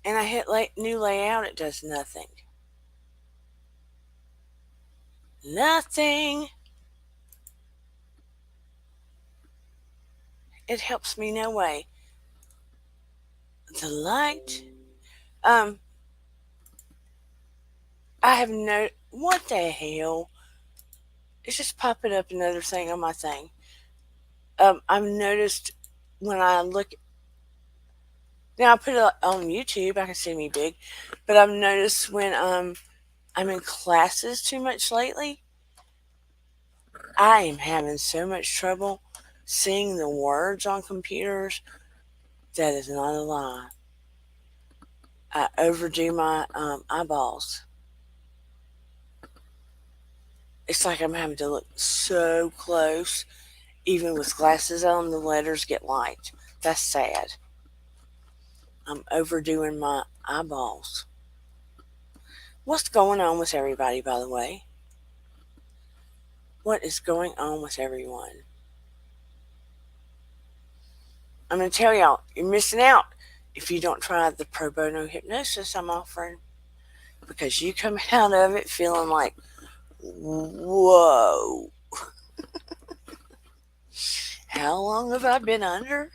Speaker 2: And I hit new layout, it does nothing. Nothing. It helps me no way. The light. Um, I have no. What the hell? It's just popping up another thing on my thing. I've noticed when I look. Now I put it on YouTube. I can see me big, but I've noticed when I'm in classes too much lately. I am having so much trouble seeing the words on computers. That is not a lie. I overdo my eyeballs. It's like I'm having to look so close. Even with glasses on, the letters get light. That's sad. I'm overdoing my eyeballs. What's going on with everybody, by the way? What is going on with everyone? I'm going to tell y'all, you're missing out if you don't try the pro bono hypnosis I'm offering, because you come out of it feeling like, whoa, how long have I been under?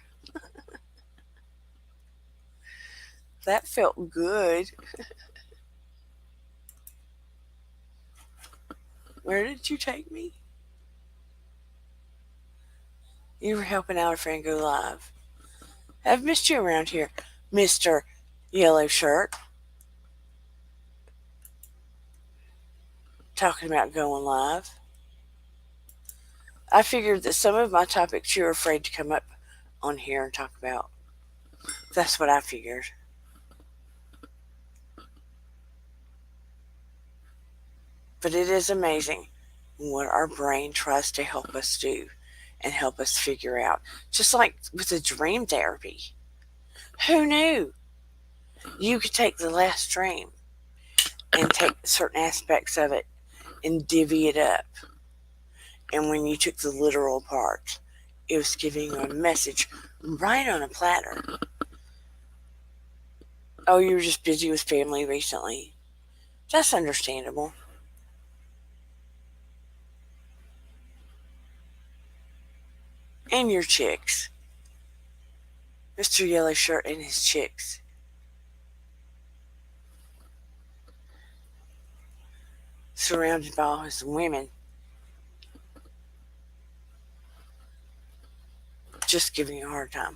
Speaker 2: That felt good. Where did you take me? You were helping out a friend go live. I've missed you around here, Mr. Yellow Shirt. Talking about going live. I figured that some of my topics you're afraid to come up on here and talk about. That's what I figured. But it is amazing what our brain tries to help us do and help us figure out. Just like with the dream therapy. Who knew? You could take the last dream and take certain aspects of it and divvy it up. And when you took the literal part, it was giving you a message right on a platter. Oh, you were just busy with family recently. That's understandable. And your chicks. Mr. Yellow Shirt and his chicks. Surrounded by all his women. Just giving you a hard time.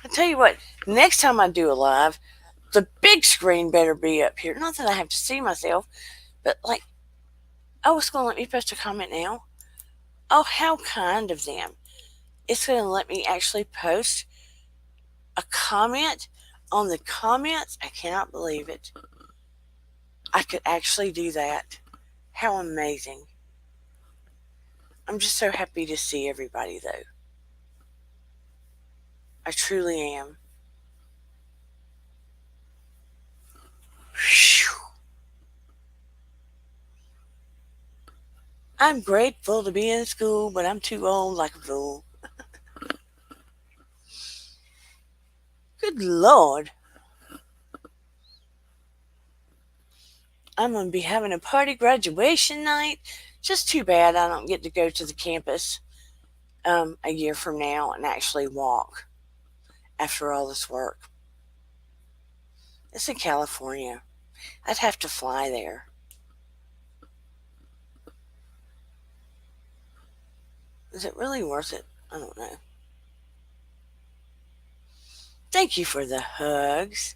Speaker 2: I tell you what, next time I do a live, the big screen better be up here. Not that I have to see myself, but like, oh, it's going to let me post a comment now. Oh, how kind of them. It's going to let me actually post a comment on the comments. I cannot believe it. I could actually do that. How amazing. I'm just so happy to see everybody, though. I truly am. Whew. I'm grateful to be in school, but I'm too old like a fool. Good Lord. I'm going to be having a party graduation night. Just too bad I don't get to go to the campus a year from now and actually walk after all this work. It's in California. I'd have to fly there. Is it really worth it? I don't know. Thank you for the hugs,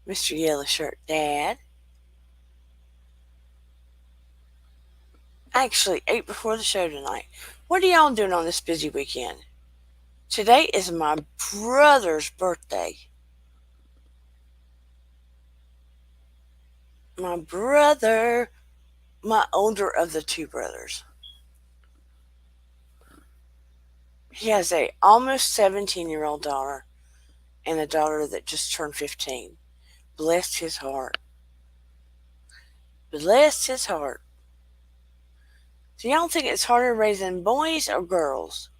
Speaker 2: Mr. Yellow Shirt Dad. I actually ate before the show tonight. What are y'all doing on this busy weekend? Today is my brother's birthday. My brother, my older of the two brothers. He has a almost 17-year-old daughter and a daughter that just turned 15. Bless his heart. Bless his heart. Do y'all think it's harder raising boys or girls?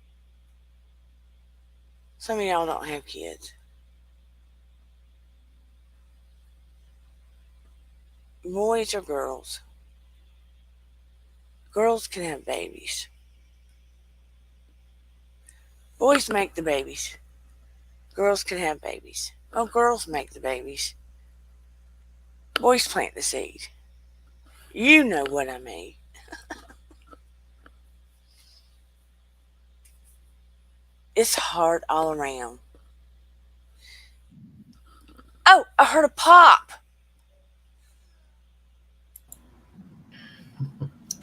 Speaker 2: Some of y'all don't have kids. Boys or girls? Girls can have babies. Boys make the babies. Girls can have babies. Oh, girls make the babies. Boys plant the seed. You know what I mean. It's hard all around. Oh, I heard a pop.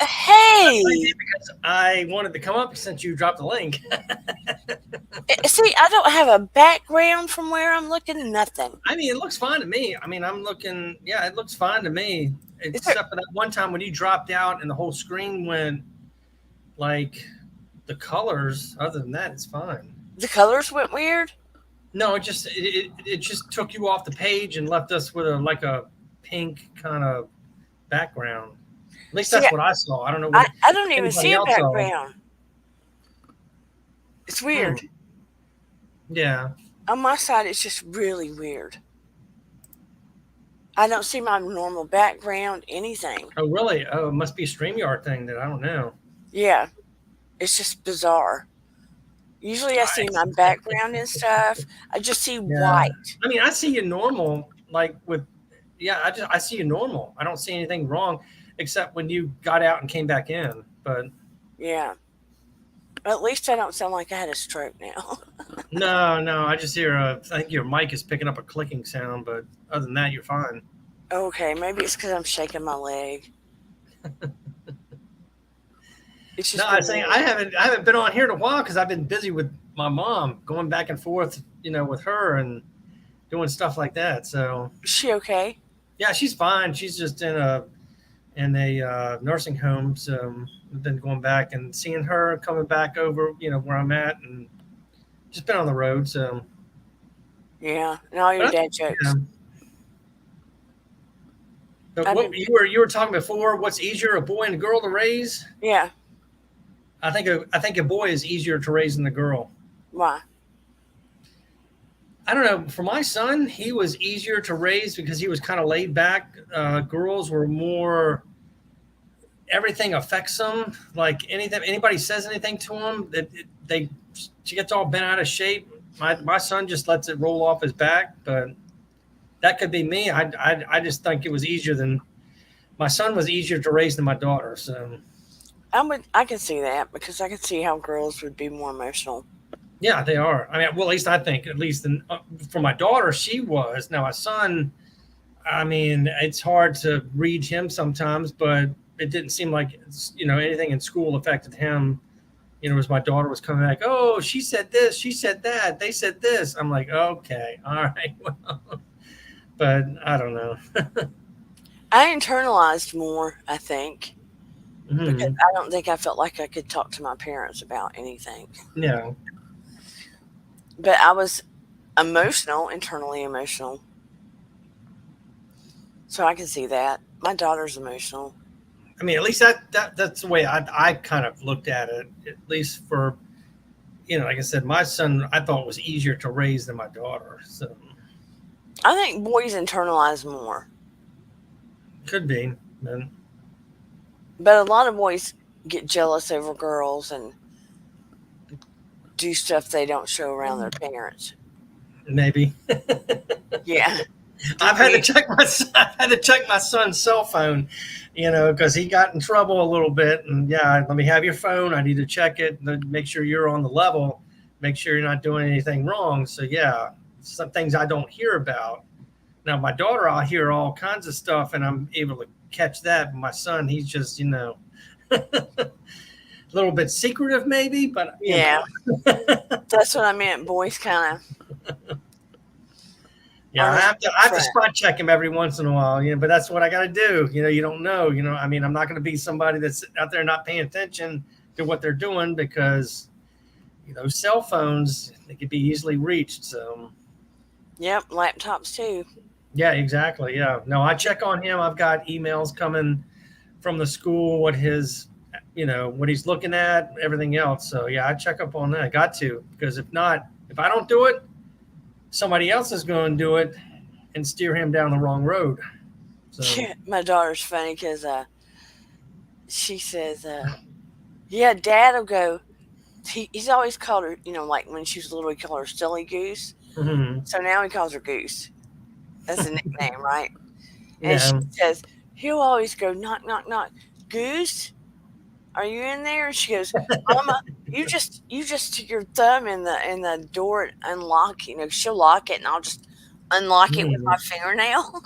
Speaker 2: Hey!
Speaker 3: Because I wanted to come up since you dropped the link.
Speaker 2: See, I don't have a background from where I'm looking, nothing.
Speaker 3: I mean, it looks fine to me. I mean, I'm looking, yeah, it looks fine to me. Except for that one time when you dropped out and the whole screen went like the colors. Other than that, it's fine.
Speaker 2: The colors went weird?
Speaker 3: No, it just took you off the page and left us with a pink kind of background. At least that's what I saw. I don't know.
Speaker 2: I don't even see a background. It's weird.
Speaker 3: Yeah.
Speaker 2: On my side, it's just really weird. I don't see my normal background, anything.
Speaker 3: Oh, really? Oh, it must be a StreamYard thing that I don't know.
Speaker 2: Yeah. It's just bizarre. Usually I see my background and stuff. I just see white.
Speaker 3: I mean, I see you normal, like I see you normal. I don't see anything wrong except when you got out and came back in. But
Speaker 2: yeah. At least I don't sound like I had a stroke now.
Speaker 3: No, I just hear I think your mic is picking up a clicking sound, but other than that, you're fine.
Speaker 2: Okay, maybe it's because I'm shaking my leg.
Speaker 3: It's just I'm saying I haven't been on here in a while because I've been busy with my mom, going back and forth, with her and doing stuff like that. So
Speaker 2: is she okay?
Speaker 3: Yeah, she's fine. She's just in a nursing home. So I've been going back and seeing her, coming back over, where I'm at, and just been on the road. So
Speaker 2: yeah, and all your dad jokes.
Speaker 3: Yeah. But you were talking before, what's easier, a boy and a girl to raise?
Speaker 2: Yeah.
Speaker 3: I think a boy is easier to raise than a girl.
Speaker 2: Why?
Speaker 3: I don't know. For my son, he was easier to raise because he was kind of laid back. Girls were more, everything affects them. Like anybody says anything to him, she gets all bent out of shape. My son just lets it roll off his back, but that could be me. I just think it was my son was easier to raise than my daughter. So
Speaker 2: I can see that because I can see how girls would be more emotional.
Speaker 3: Yeah, they are. I mean, well, at least I think, for my daughter, she was. Now, my son, I mean, it's hard to read him sometimes, but it didn't seem like, anything in school affected him. As my daughter was coming back, oh, she said this, she said that, they said this. I'm like, okay, all right. Well, but I don't know.
Speaker 2: I internalized more, I think.
Speaker 3: Mm-hmm.
Speaker 2: Because I don't think I felt like I could talk to my parents about anything.
Speaker 3: Yeah.
Speaker 2: But I was internally emotional. So I can see that. My daughter's emotional.
Speaker 3: I mean, at least that's the way I kind of looked at it, at least for, like I said, my son, I thought was easier to raise than my daughter. So
Speaker 2: I think boys internalize more.
Speaker 3: Could be.
Speaker 2: But a lot of boys get jealous over girls and do stuff they don't show around their parents.
Speaker 3: Maybe.
Speaker 2: Yeah.
Speaker 3: I've had to check my son's cell phone, because he got in trouble a little bit. And let me have your phone. I need to check it, make sure you're on the level, make sure you're not doing anything wrong. So some things I don't hear about. Now my daughter, I'll hear all kinds of stuff, and I'm able to catch that. But my son, he's just a little bit secretive, maybe. But
Speaker 2: that's what I meant. Boys kind of.
Speaker 3: Yeah, I have to spot check him every once in a while, but that's what I got to do. You don't know, I mean, I'm not going to be somebody that's out there not paying attention to what they're doing because, cell phones, they could be easily reached. So,
Speaker 2: yep, laptops too.
Speaker 3: Yeah, exactly. Yeah. No, I check on him. I've got emails coming from the school, what his, what he's looking at, everything else. So I check up on that. I got to, because if I don't do it, somebody else is going to do it and steer him down the wrong road. So
Speaker 2: Yeah, my daughter's funny because she says, "Yeah, Dad will go." He's always called her, like when she was little, he called her Silly Goose.
Speaker 3: mhm.
Speaker 2: So now he calls her Goose. That's a nickname, right? And she
Speaker 3: Yeah.
Speaker 2: says he'll always go knock knock knock. Goose, are you in there? And she goes, Mama, you just stick your thumb in the door and unlock. She'll lock it, and I'll just unlock it with my
Speaker 3: Mhm.
Speaker 2: fingernail.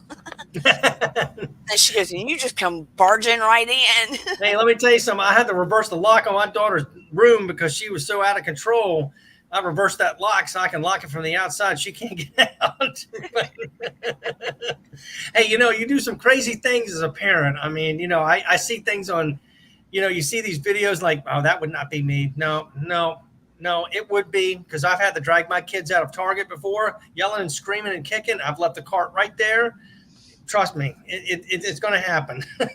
Speaker 2: And she goes, and you just come barging right in.
Speaker 3: Hey, let me tell you something. I had to reverse the lock on my daughter's room because she was so out of control. I reversed that lock so I can lock it from the outside. She can't get out. But, hey, you do some crazy things as a parent. I mean, I see things on, you see these videos like, oh, that would not be me. No, no, no, it would be, because I've had to drag my kids out of Target before, yelling and screaming and kicking. I've left the cart right there. Trust me, it's going to happen.
Speaker 2: Yeah,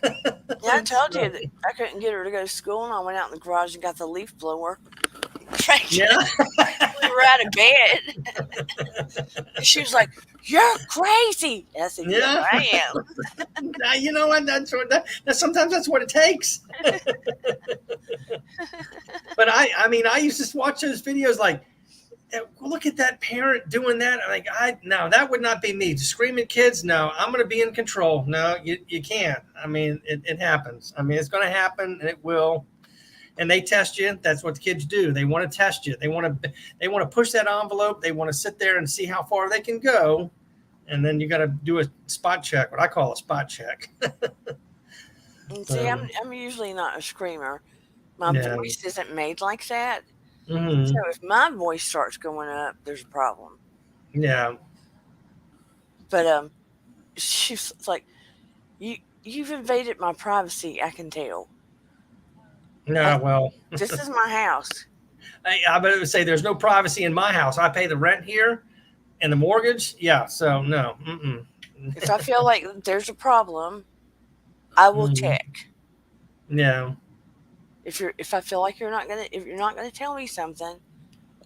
Speaker 2: I told you
Speaker 3: So,
Speaker 2: that I couldn't get her to go to school, and I went out in the garage and got the leaf blower. Cranked it.
Speaker 3: yeah.
Speaker 2: We were out of bed. And she was like, "You're crazy." I said, "Yeah,
Speaker 3: Yeah.
Speaker 2: I am."
Speaker 3: You know what? Sometimes that's what it takes. But I used to watch those videos like, look at that parent doing that. I'm like, no, that would not be me. Screaming kids, no, I'm going to be in control. No, you can't. I mean, it happens. I mean, it's going to happen, and it will. And they test you. That's what the kids do. They want to test you. They want to push that envelope. They want to sit there and see how far they can go. And then you got to do a spot check, what I call a spot check.
Speaker 2: And see, I'm usually not a screamer. My
Speaker 3: Yeah.
Speaker 2: voice isn't made like that.
Speaker 3: Mhm.
Speaker 2: So if my voice starts going up, there's a problem.
Speaker 3: Yeah.
Speaker 2: But she's like, you've invaded my privacy. I can tell.
Speaker 3: No, well,
Speaker 2: This is my house.
Speaker 3: I better say there's no privacy in my house. I pay the rent here and the mortgage. Yeah. So no. Mm-mm.
Speaker 2: If I feel like there's a problem, I will
Speaker 3: Mhm.
Speaker 2: check.
Speaker 3: Yeah.
Speaker 2: If I feel like if you're not gonna tell me something,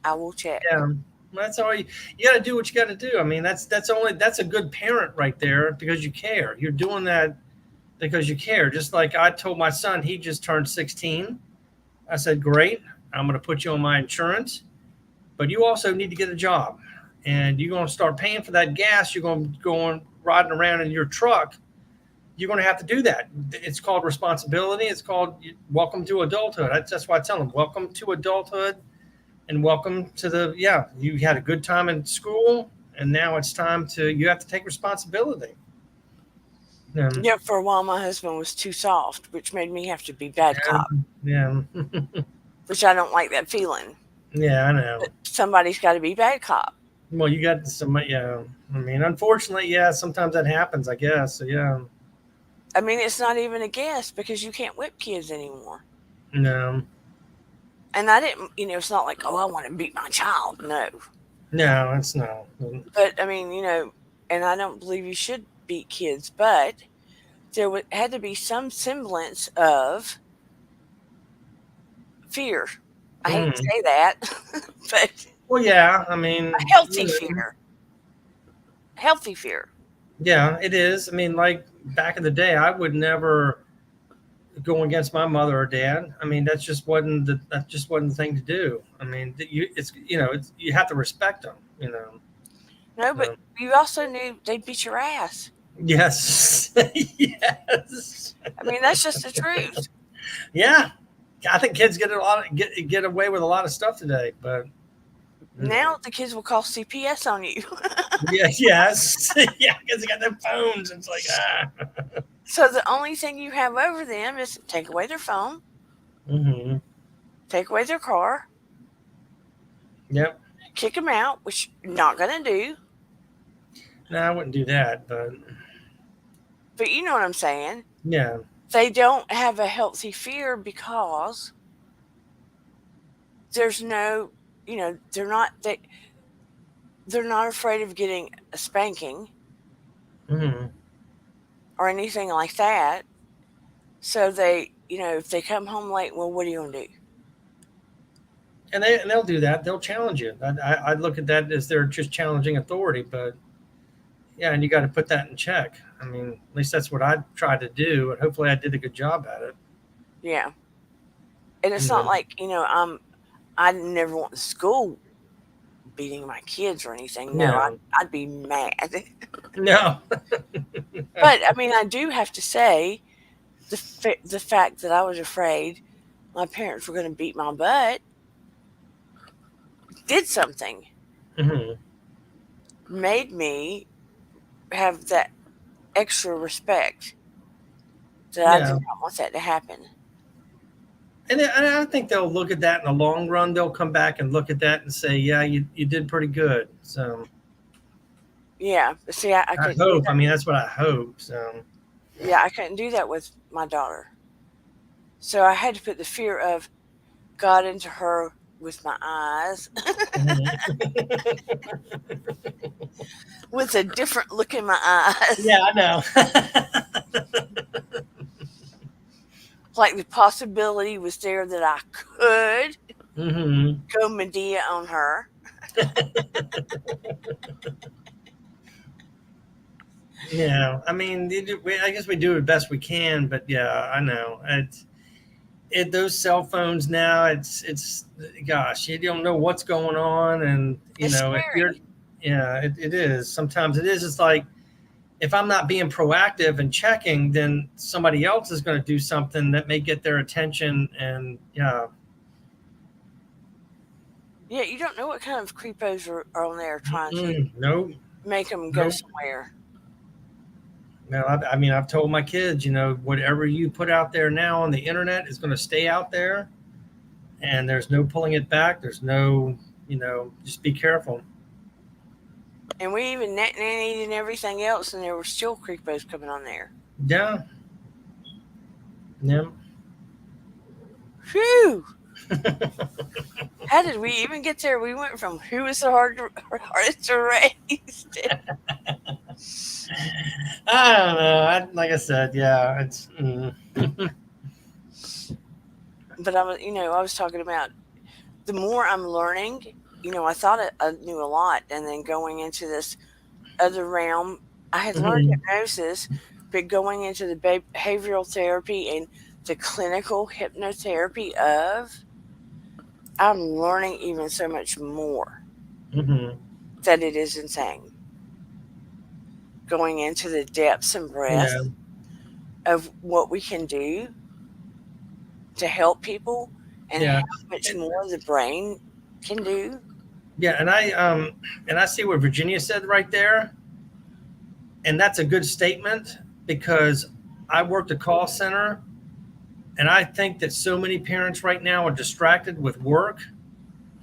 Speaker 2: I will check.
Speaker 3: Yeah. That's all you got to do. What you got to do. I mean, that's a good parent right there, because you care. You're doing that because you care. Just like I told my son, he just turned 16. I said, great, I'm going to put you on my insurance, but you also need to get a job, and you're going to start paying for that gas. You're going to go on riding around in your truck. You're going to have to do that. It's called responsibility. It's called welcome to adulthood. That's why I tell them, welcome to adulthood, and welcome to you had a good time in school, and now it's time you have to take responsibility.
Speaker 2: Yeah, for a while my husband was too soft, which made me have to be bad cop,
Speaker 3: Yeah.
Speaker 2: which I don't like that feeling.
Speaker 3: Yeah, I know.
Speaker 2: But somebody's got to be bad cop.
Speaker 3: Well, you got some, yeah. I mean, unfortunately, yeah, sometimes that happens, I guess. So, yeah.
Speaker 2: I mean, it's not even a guess because you can't whip kids anymore.
Speaker 3: No.
Speaker 2: And I didn't, it's not like, oh, I want to beat my child. No.
Speaker 3: No, it's no.
Speaker 2: But, I mean, and I don't believe you should beat kids, but there had to be some semblance of fear. I hate to say that, but
Speaker 3: well, yeah, I mean,
Speaker 2: a healthy fear. Healthy fear.
Speaker 3: Yeah, it is. I mean, like back in the day, I would never go against my mother or dad. I mean, that just wasn't the thing to do. I mean, you have to respect them.
Speaker 2: No, but you also knew they'd beat your ass.
Speaker 3: Yes. Yes.
Speaker 2: I mean, that's just the truth.
Speaker 3: Yeah, I think kids get away with a lot of stuff today, but
Speaker 2: now the kids will call CPS on you.
Speaker 3: Yes, yeah, because they got their phones. It's like
Speaker 2: So the only thing you have over them is take away their phone, take away their car,
Speaker 3: yep,
Speaker 2: kick them out, which you're not gonna do.
Speaker 3: No, I wouldn't do that,
Speaker 2: but you know what I'm saying.
Speaker 3: Yeah,
Speaker 2: they don't have a healthy fear because there's no, they're not afraid of getting a spanking or anything like that. So they, if they come home late, well, what are you going to do?
Speaker 3: And they'll do that. They'll challenge you. I look at that as they're just challenging authority. But, Yeah, and you got to put that in check. I mean, at least that's what I tried to do, and hopefully I did a good job at it.
Speaker 2: Yeah. And it's
Speaker 3: You
Speaker 2: not
Speaker 3: know,
Speaker 2: like, I never went to school beating my kids or anything. No,
Speaker 3: no,
Speaker 2: I'd be mad.
Speaker 3: no.
Speaker 2: But I mean, I do have to say the fact that I was afraid my parents were going to beat my butt did something,
Speaker 3: Hmm.
Speaker 2: made me have that extra respect that I did
Speaker 3: Yeah,
Speaker 2: not want that to happen.
Speaker 3: and I think they'll look at that in the long run. They'll come back and look at that and say, "Yeah, you did pretty good." So
Speaker 2: Yeah, but see, I
Speaker 3: I
Speaker 2: couldn't do
Speaker 3: hope. I
Speaker 2: that.
Speaker 3: mean, that's what I hope. So.
Speaker 2: Yeah, I couldn't do that with my daughter. So I had to put the fear of God into her with my eyes,
Speaker 3: Mhm.
Speaker 2: with a different look in my eyes.
Speaker 3: Yeah, I know.
Speaker 2: Like the possibility was there that I could
Speaker 3: Hmm.
Speaker 2: go Medea on her.
Speaker 3: Yeah, I mean, I guess we do the best we can, but yeah, I know those cell phones now. It's gosh, you don't know what's going on, and
Speaker 2: It's
Speaker 3: if you're,
Speaker 2: scary.
Speaker 3: yeah, it is. Sometimes it is. It's like if I'm not being proactive and checking, then somebody else is going to do something that may get their attention, and yeah,
Speaker 2: Yeah, you don't know what kind of creepos are on there trying to
Speaker 3: no,
Speaker 2: make them go
Speaker 3: no.
Speaker 2: somewhere.
Speaker 3: No, I mean, I've told my kids, whatever you put out there now on the internet is going to stay out there, and there's no pulling it back. There's no, just be careful.
Speaker 2: And we even net nannied and everything else, and there were still creepos coming on there.
Speaker 3: Yeah, yeah.
Speaker 2: Phew! How did we even get there? We went from who was the hardest to raise to
Speaker 3: I don't know. Like I said, yeah, it's.
Speaker 2: but I was talking about the more I'm learning, I thought I knew a lot, and then going into this other realm, I had learned
Speaker 3: Mhm.
Speaker 2: hypnosis, but going into the behavioral therapy and the clinical hypnotherapy I'm learning even so much more
Speaker 3: Mhm.
Speaker 2: that it is insane. Going into the depths and
Speaker 3: Yeah,
Speaker 2: breadth of what we can do to help people and how
Speaker 3: yeah,
Speaker 2: much
Speaker 3: and,
Speaker 2: more the brain can do.
Speaker 3: yeah, and I see what Virginia said right there, and that's a good statement because I worked a call center. And I think that so many parents right now are distracted with work.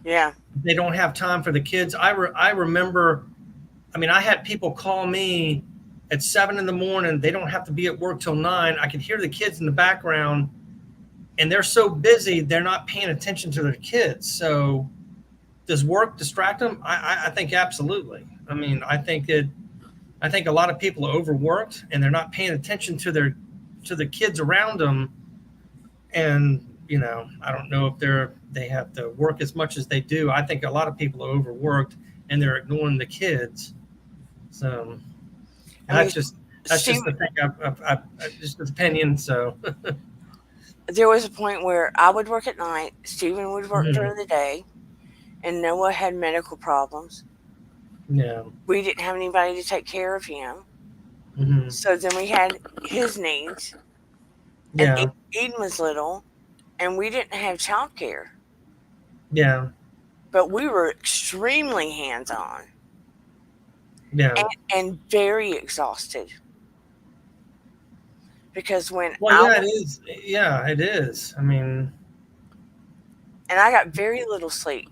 Speaker 2: Yeah.
Speaker 3: They don't have time for the kids. I remember, I mean, I had people call me at 7 in the morning. They don't have to be at work till 9. I could hear the kids in the background, and they're so busy, they're not paying attention to their kids. So, does work distract them? I think absolutely. I mean, I think a lot of people are overworked and they're not paying attention to the kids around them, and I don't know if they have to work as much as they do. I think a lot of people are overworked and they're ignoring the kids. So
Speaker 2: I mean,
Speaker 3: that's
Speaker 2: Steve,
Speaker 3: just the thing. Just an opinion. So
Speaker 2: there was a point where I would work at night, Stephen would work
Speaker 3: mhm.
Speaker 2: during the day, and Noah had medical problems.
Speaker 3: Yeah,
Speaker 2: We didn't have anybody to take care of him.
Speaker 3: hmm,
Speaker 2: So then we had his needs, and
Speaker 3: yeah,
Speaker 2: Eden was little, and we didn't have childcare.
Speaker 3: yeah,
Speaker 2: But we were extremely hands on
Speaker 3: yeah.
Speaker 2: and very exhausted. Because when
Speaker 3: Well,
Speaker 2: I
Speaker 3: yeah, it
Speaker 2: was,
Speaker 3: is. Yeah, it is. I mean,
Speaker 2: and I got very little sleep.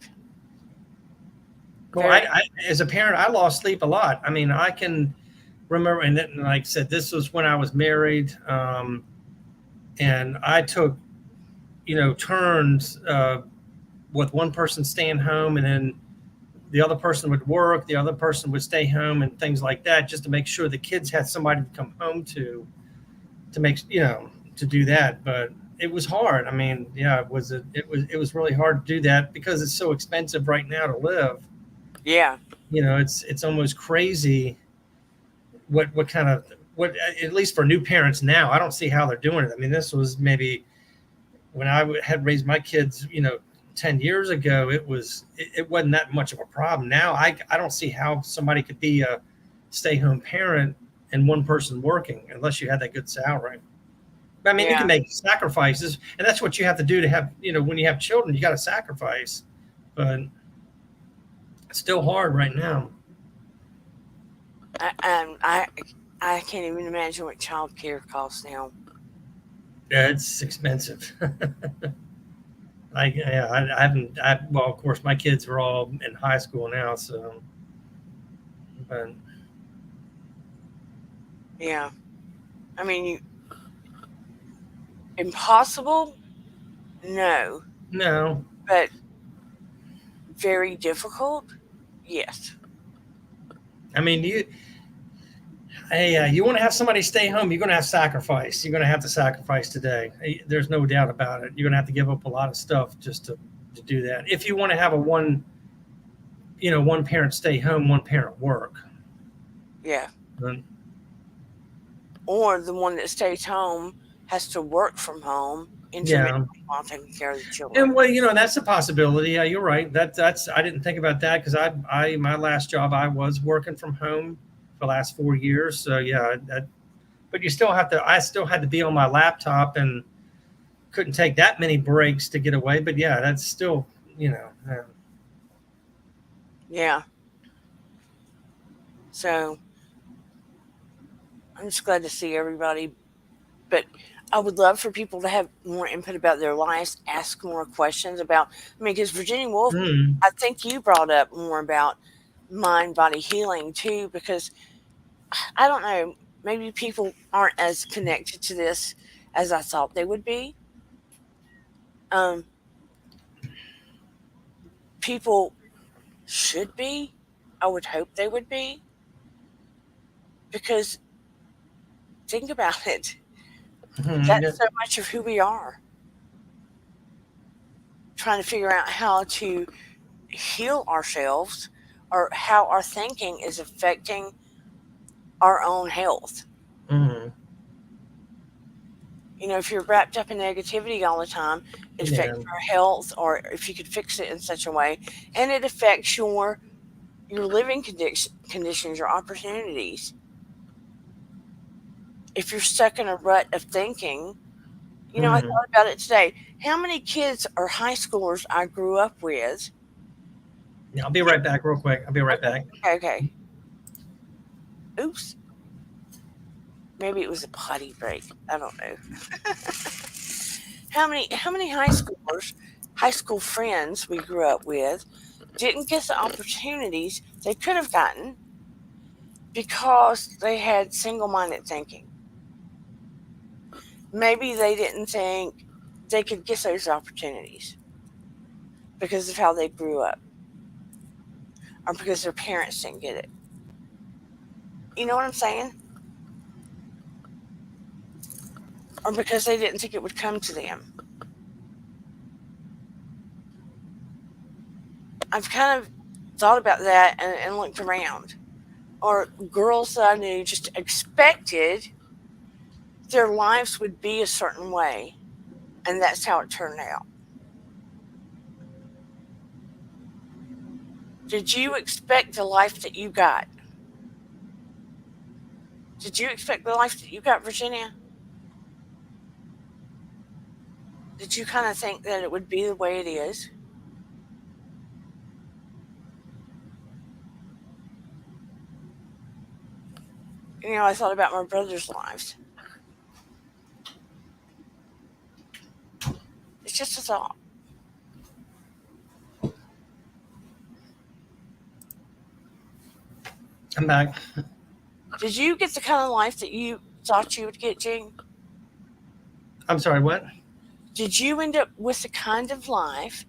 Speaker 3: well,
Speaker 2: Very,
Speaker 3: as a parent, I lost sleep a lot. I mean, I can remember, and then, like I said, this was when I was married, and I took turns with one person staying home, and then the other person would work, the other person would stay home, and things like that, just to make sure the kids had somebody to come home to make to do that. But it was hard. I mean, yeah, it was really hard to do that because it's so expensive right now to live.
Speaker 2: yeah.
Speaker 3: It's almost crazy what kind of what at least for new parents now, I don't see how they're doing it. I mean, this was maybe when I had raised my kids, 10 years ago, it wasn't that much of a problem. Now I don't see how somebody could be a stay-home parent and one person working unless you had that good salary. I mean, you can make sacrifices, and that's what you have to do to have, when you have children, you got to sacrifice, but it's still hard right now.
Speaker 2: I can't even imagine what child care costs now.
Speaker 3: Yeah, it's expensive. I haven't. Well, of course, my kids are all in high school now, so. But
Speaker 2: yeah, I mean, impossible? No, but very difficult. Yes.
Speaker 3: I mean, you want to have somebody stay home, you're going to have sacrifice. You're going to have to sacrifice today. There's no doubt about it. You're going to have to give up a lot of stuff just to do that. If you want to have one parent stay home, one parent work.
Speaker 2: Yeah. Or the one that stays home has to work from home while taking care of the children.
Speaker 3: And well, that's a possibility. Yeah, you're right. That's I didn't think about that because I my last job I was working from home for the last 4 years. So yeah, but you still have to. I still had to be on my laptop and couldn't take that many breaks to get away. But yeah, that's still
Speaker 2: Yeah. So I'm just glad to see everybody, but I would love for people to have more input about their lives, ask more questions about, because Virginia Woolf, I think you brought up more about mind-body healing too, because I don't know, maybe people aren't as connected to this as I thought they would be. People should be. I would hope they would be. Because think about it. That's so much of who we are. Trying to figure out how to heal ourselves or how our thinking is affecting our own health.
Speaker 3: Mm-hmm.
Speaker 2: If you're wrapped up in negativity all the time, it affects your health, or if you could fix it in such a way, and it affects your living conditions, your opportunities. If you're stuck in a rut of thinking, I thought about it today. How many kids or high schoolers I grew up with?
Speaker 3: Yeah, I'll be right back real quick. I'll be right back.
Speaker 2: Okay. Oops. Maybe it was a potty break. I don't know. How many high schoolers, high school friends we grew up with didn't get the opportunities they could have gotten because they had single-minded thinking? Maybe they didn't think they could get those opportunities because of how they grew up or because their parents didn't get it. You know what I'm saying? Or because they didn't think it would come to them. I've kind of thought about that and looked around. Or girls that I knew just expected their lives would be a certain way, and that's how it turned out. Did you expect the life that you got? Did you expect the life that you got, Virginia? Did you kind of think that it would be the way it is? I thought about my brother's lives. It's just a thought.
Speaker 3: I'm back.
Speaker 2: Did you get the kind of life that you thought you would get, Gene?
Speaker 3: I'm sorry, what?
Speaker 2: Did you end up with the kind of life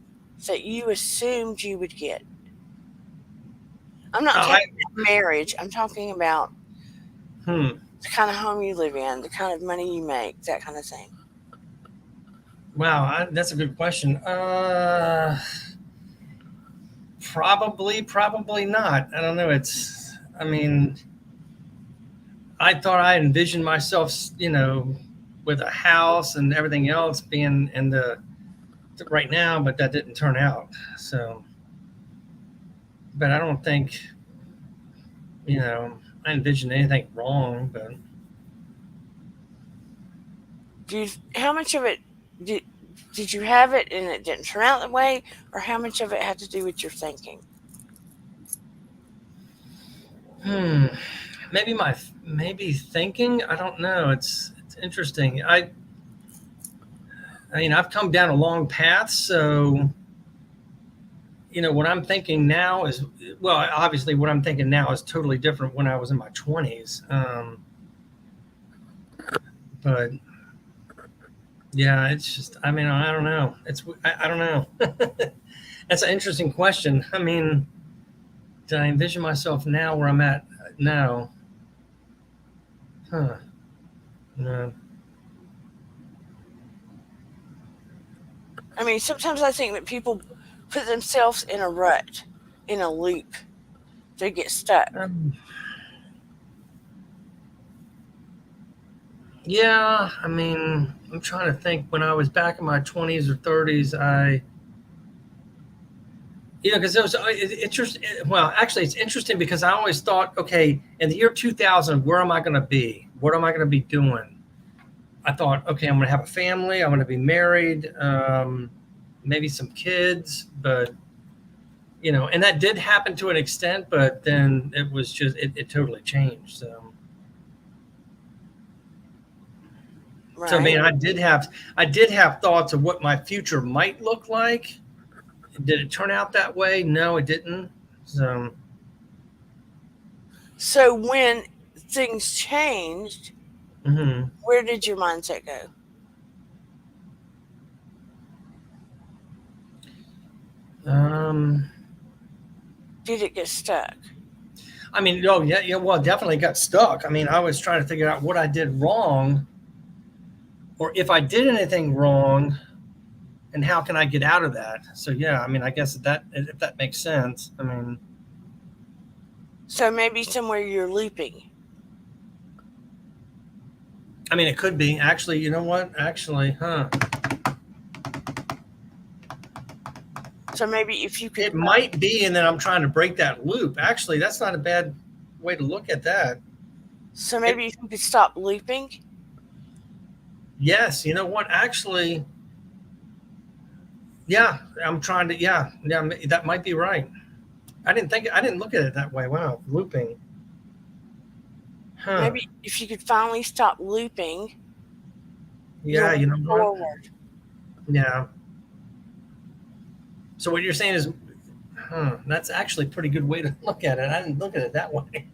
Speaker 2: that you assumed you would get? I'm not talking about marriage. I'm talking about the kind of home you live in, the kind of money you make, that kind of thing.
Speaker 3: Wow, that's a good question. Probably not. I don't know. I thought I envisioned myself, with a house and everything else being in the right now, but that didn't turn out. So, but I don't think, I envisioned anything wrong, but
Speaker 2: How much of it did you have it and it didn't turn out that way, or how much of it had to do with your thinking?
Speaker 3: maybe thinking. I don't know. It's interesting. I've come down a long path, so what I'm thinking now is, well, obviously what I'm thinking now is totally different when I was in my 20s. But yeah, it's just, I don't know. I don't know. That's an interesting question. Did I envision myself now where I'm at now? Huh. No.
Speaker 2: Sometimes I think that people put themselves in a rut, in a loop. They get stuck.
Speaker 3: Yeah, I'm trying to think. When I was back in my 20s or 30s, because it's interesting. Well, actually, it's interesting because I always thought, okay, in the year 2000, where am I going to be? What am I going to be doing? I thought, okay, I'm going to have a family. I'm going to be married, maybe some kids, but and that did happen to an extent, but then it was just, it totally changed. So.
Speaker 2: Right.
Speaker 3: So, I did have thoughts of what my future might look like. Did it turn out that way? No, it didn't.
Speaker 2: So when things changed,
Speaker 3: Mm-hmm.
Speaker 2: where did your mindset go? Did it get stuck?
Speaker 3: Oh yeah, well, definitely got stuck. I was trying to figure out what I did wrong, or if I did anything wrong, and how can I get out of that? So yeah, I guess if that makes sense.
Speaker 2: So maybe somewhere you're looping.
Speaker 3: It could be. Actually, you know what? Actually,
Speaker 2: So maybe if you could.
Speaker 3: It might be, and then I'm trying to break that loop. Actually, that's not a bad way to look at that.
Speaker 2: So maybe if you could stop looping.
Speaker 3: Yes, you know what? Actually, yeah, I'm trying to. Yeah, that might be right. I didn't look at it that way. Wow, looping.
Speaker 2: Huh. Maybe if you could finally stop looping.
Speaker 3: Yeah, you know what?
Speaker 2: Forward.
Speaker 3: Yeah. So what you're saying is, that's actually a pretty good way to look at it. I didn't look at it that way.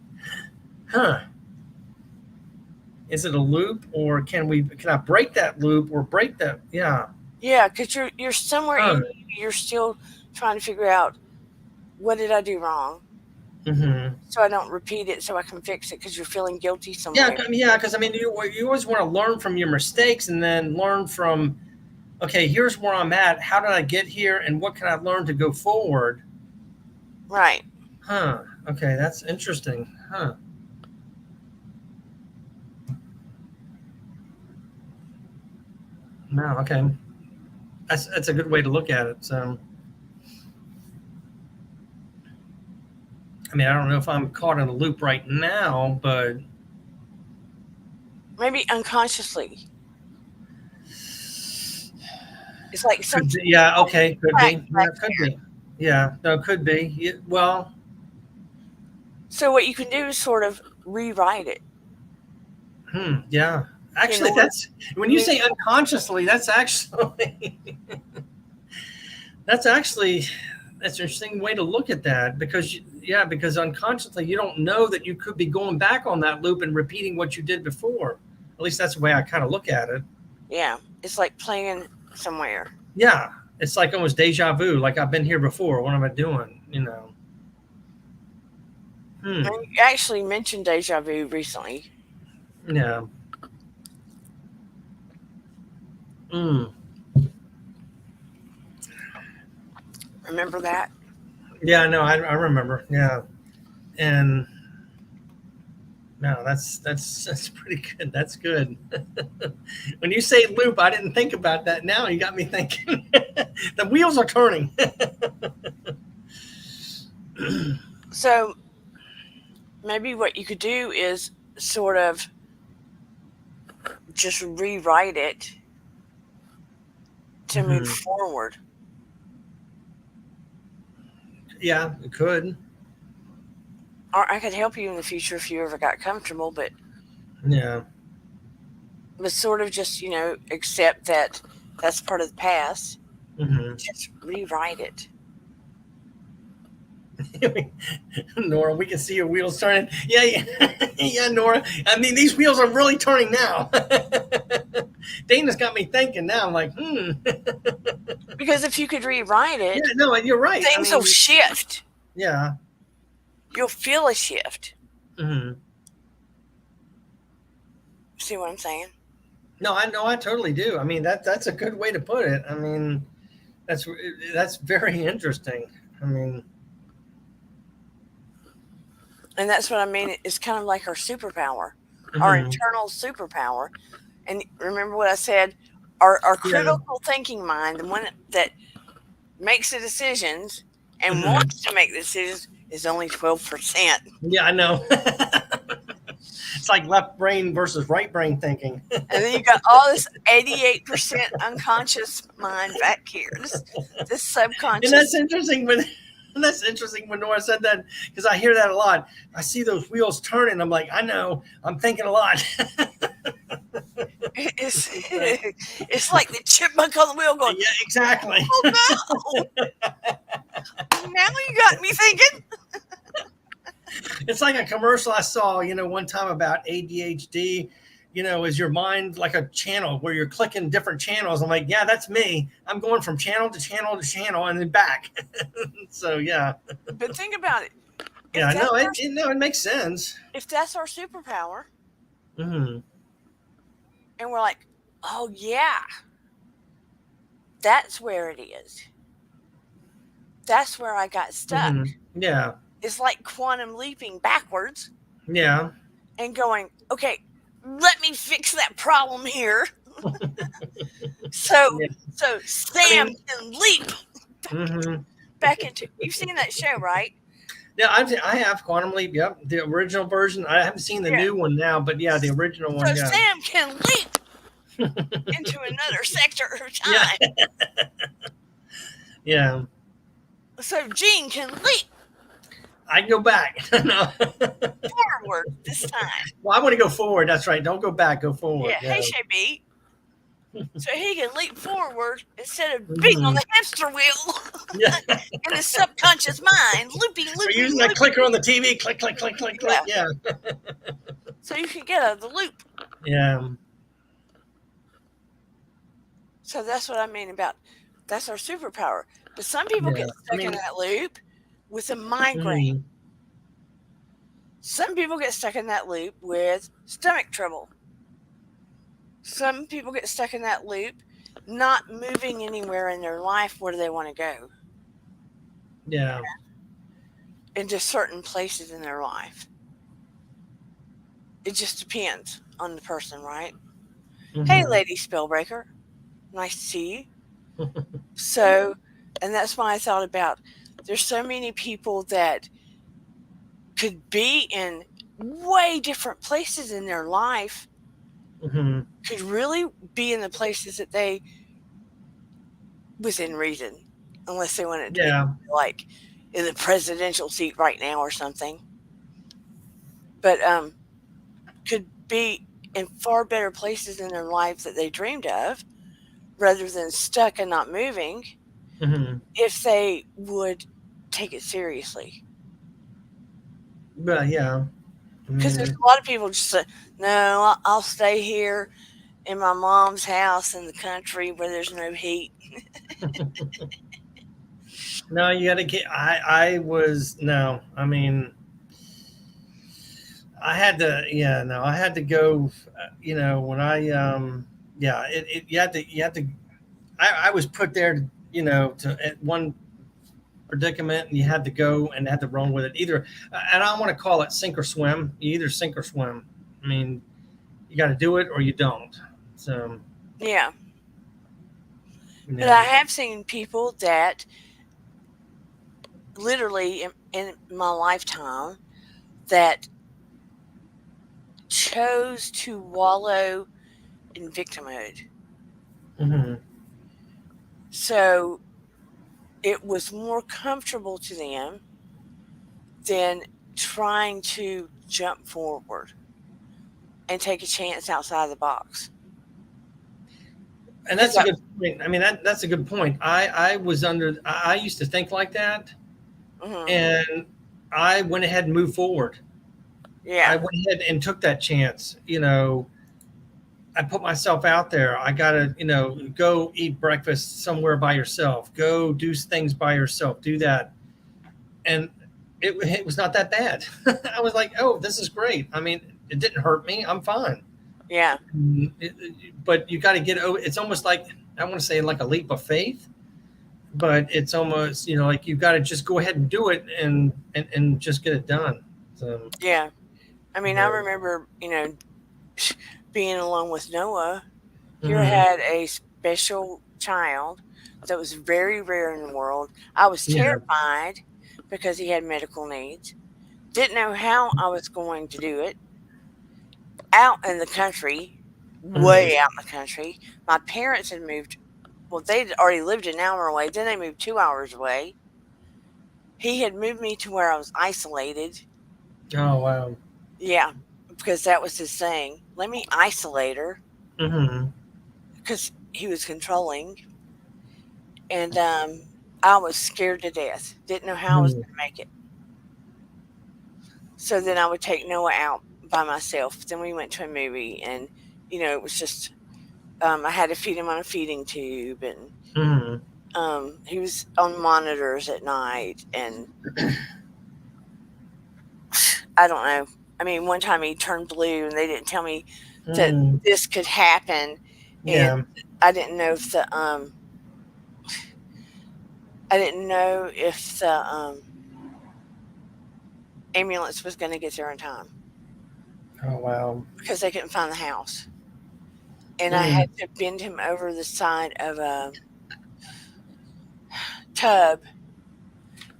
Speaker 3: Is it a loop, or can I break that loop or break that? Yeah.
Speaker 2: Yeah, because you're somewhere in you're still trying to figure out, what did I do wrong?
Speaker 3: Mm-hmm.
Speaker 2: So I don't repeat it, so I can fix it, because you're feeling guilty somewhere.
Speaker 3: Yeah, because you always want to learn from your mistakes, and then learn from, okay, here's where I'm at. How did I get here, and what can I learn to go forward?
Speaker 2: Right.
Speaker 3: Okay, that's interesting. No, okay. That's a good way to look at it. So, I don't know if I'm caught in a loop right now, but
Speaker 2: maybe unconsciously. It's like something.
Speaker 3: Yeah. Okay. Could be. Yeah, could be. Yeah. No. Could be. Yeah, well.
Speaker 2: So what you can do is sort of rewrite it.
Speaker 3: Yeah. Actually, that's when you say unconsciously. That's actually that's an interesting way to look at that, because unconsciously you don't know that you could be going back on that loop and repeating what you did before. At least that's the way I kind of look at it.
Speaker 2: Yeah, it's like playing somewhere.
Speaker 3: Yeah, it's like almost deja vu. Like, I've been here before. What am I doing?
Speaker 2: You actually mentioned deja vu recently.
Speaker 3: Yeah.
Speaker 2: Remember that?
Speaker 3: Yeah, no, I remember. Yeah. And No, that's pretty good. That's good. When you say loop, I didn't think about that. Now you got me thinking. The wheels are turning.
Speaker 2: So maybe what you could do is sort of just rewrite it to move
Speaker 3: Mhm.
Speaker 2: forward.
Speaker 3: Yeah, it could.
Speaker 2: Or I could help you in the future if you ever got comfortable, but
Speaker 3: Yeah.
Speaker 2: sort of just, accept that that's part of the past.
Speaker 3: Hmm.
Speaker 2: Just rewrite it.
Speaker 3: Nora, we can see your wheels turning. Yeah, yeah, yeah, Nora. I mean, these wheels are really turning now. Dana's got me thinking now. I'm like,
Speaker 2: Because if you could rewrite
Speaker 3: Yeah,
Speaker 2: it,
Speaker 3: no, you're right. I
Speaker 2: things will
Speaker 3: mean,
Speaker 2: shift.
Speaker 3: yeah.
Speaker 2: You'll feel a shift.
Speaker 3: Hmm.
Speaker 2: See what I'm saying?
Speaker 3: No, I know. I totally do. I mean, that's a good way to put it. I mean, that's that's very interesting. I mean,
Speaker 2: And that's what I mean. It's kind of like our superpower, our
Speaker 3: mhm.
Speaker 2: internal superpower. And remember what I said? Our
Speaker 3: Yeah.
Speaker 2: critical thinking mind, the one that makes the decisions and
Speaker 3: Hmm.
Speaker 2: wants to make the decisions, is only 12%.
Speaker 3: Yeah, I know. It's like left brain versus right brain thinking.
Speaker 2: And then you got all this 88% unconscious mind back here, this
Speaker 3: And that's
Speaker 2: subconscious.
Speaker 3: interesting when that's interesting when Nora said that because I hear that a lot. I see those wheels turning. I'm like, I know. I'm thinking a lot.
Speaker 2: It's, it's like the chipmunk on the wheel going,
Speaker 3: Yeah, exactly.
Speaker 2: oh no, now you got me thinking.
Speaker 3: It's like a commercial I saw, one time about ADHD. Is your mind like a channel where you're clicking different channels? I'm like, yeah, that's me. I'm going from channel to channel to channel and then back. So yeah,
Speaker 2: But think about it.
Speaker 3: yeah,
Speaker 2: If
Speaker 3: no,
Speaker 2: that's our,
Speaker 3: it makes sense.
Speaker 2: if that's our superpower,
Speaker 3: Hmm.
Speaker 2: and we're like, oh yeah, that's where it is. That's where I got stuck.
Speaker 3: Hmm. Yeah,
Speaker 2: It's like quantum leaping backwards
Speaker 3: yeah.
Speaker 2: and going, okay, let me fix that problem here. So
Speaker 3: Yeah.
Speaker 2: so
Speaker 3: I
Speaker 2: Sam
Speaker 3: mean,
Speaker 2: can leap
Speaker 3: hmm
Speaker 2: back into. You've seen that show, right?
Speaker 3: yeah, I have Quantum Leap. Yep, the original version. I haven't seen the
Speaker 2: Yeah.
Speaker 3: new one now, but yeah, the original
Speaker 2: So
Speaker 3: one. Yeah,
Speaker 2: Sam can leap into another sector of
Speaker 3: yeah,
Speaker 2: time.
Speaker 3: yeah.
Speaker 2: So Gene can leap
Speaker 3: I can go back. No.
Speaker 2: forward this time.
Speaker 3: Well, I want to go forward. That's right. Don't go back. Go forward.
Speaker 2: Yeah, hey Shabby. So he can leap forward instead of being
Speaker 3: Mhm.
Speaker 2: on the hamster wheel
Speaker 3: Yeah.
Speaker 2: in his subconscious mind, looping,
Speaker 3: We're
Speaker 2: looping,
Speaker 3: using that
Speaker 2: looping.
Speaker 3: clicker on the TV. Click, click, click, click, click. Yeah.
Speaker 2: So you can get out of the loop.
Speaker 3: Yeah.
Speaker 2: So that's what I mean about that's our superpower. But some people
Speaker 3: Yeah.
Speaker 2: get stuck in that loop with a migraine.
Speaker 3: Mhm.
Speaker 2: Some people get stuck in that loop with stomach trouble. Some people get stuck in that loop not moving anywhere in their life where they want to go,
Speaker 3: Yeah.
Speaker 2: into certain places in their life. It just depends on the person, right? Hey,
Speaker 3: Mhm.
Speaker 2: Lady Spellbreaker. Nice to see you. So, and that's why I thought about there's so many people that could be in way different places in their life,
Speaker 3: Mhm.
Speaker 2: could really be in the places that they, within reason, unless they wanted to be
Speaker 3: Yeah.
Speaker 2: like in the presidential seat right now or something, but could be in far better places in their life that they dreamed of rather than stuck and not moving
Speaker 3: Mhm.
Speaker 2: if they would take it seriously.
Speaker 3: But yeah.
Speaker 2: Because there's a lot of people just say, no, I'll stay here in my mom's house in the country where there's no heat.
Speaker 3: No, you got to get. I was no. I mean, I had to. Yeah, no, I had to go. When I yeah, you had to. I was put there to at one predicament and you had to go and had to run with it either. And I don't want to call it sink or swim. You either sink or swim. I mean, you got to do it or you don't. So,
Speaker 2: Yeah.
Speaker 3: you
Speaker 2: But I
Speaker 3: know.
Speaker 2: have seen people that literally in my lifetime that chose to wallow in victimhood.
Speaker 3: Hmm.
Speaker 2: So it was more comfortable to them than trying to jump forward and take a chance outside the box.
Speaker 3: And
Speaker 2: Because
Speaker 3: that's a good point. I mean, that's a good point. I used to think like that, and I went ahead and moved forward. I
Speaker 2: yeah,
Speaker 3: went ahead and took that chance. I put myself out there. I gotta, go eat breakfast somewhere by yourself. Go do things by yourself. Do that, and it was not that bad. I was like, oh, this is great. I mean, it didn't hurt me. I'm fine.
Speaker 2: yeah,
Speaker 3: But you got to get over. It's almost like I want to say like a leap of faith, but it's almost like you got to just go ahead and do it and just get it done. So,
Speaker 2: yeah. I mean, I
Speaker 3: yeah.
Speaker 2: remember, being alone with Noah. Here
Speaker 3: Mhm.
Speaker 2: had a special child that was very rare in the world. I was
Speaker 3: Yeah.
Speaker 2: terrified because he had medical needs. Didn't know how I was going to do it. Out in the country, way out in the country. My parents had moved. Well, they'd already lived an hour away. Then they moved 2 hours away. He had moved me to where I was isolated.
Speaker 3: Oh wow.
Speaker 2: Yeah, because that was his thing. Let me isolate her
Speaker 3: Hmm.
Speaker 2: because he was controlling. And I was scared to death. Didn't know how I was going to make it. So then I would take Noah out by myself. Then we went to a movie, and it was just I had to feed him on a feeding tube, and
Speaker 3: Hmm.
Speaker 2: he was on monitors at night, and I don't know. I mean, one time he turned blue, and they didn't tell me that
Speaker 3: Mm.
Speaker 2: this could happen, and
Speaker 3: Yeah.
Speaker 2: I didn't know if the ambulance was going to get there in time
Speaker 3: Oh wow.
Speaker 2: because they couldn't find the house. And I
Speaker 3: Mm.
Speaker 2: had to bend him over the side of a tub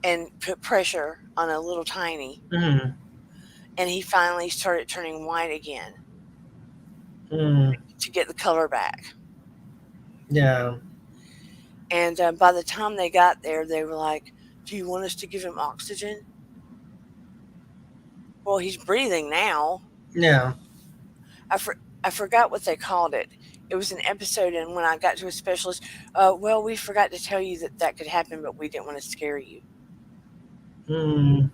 Speaker 2: and put pressure on a little tiny.
Speaker 3: Mm.
Speaker 2: And he finally started turning white again
Speaker 3: Mm.
Speaker 2: to get the color back.
Speaker 3: Yeah.
Speaker 2: And by the time they got there, they were like, "Do you want us to give him oxygen?" Well, he's breathing now.
Speaker 3: Yeah.
Speaker 2: I forgot what they called it. It was an episode, and when I got to a specialist, well, we forgot to tell you that could happen, but we didn't want to scare you
Speaker 3: Mm.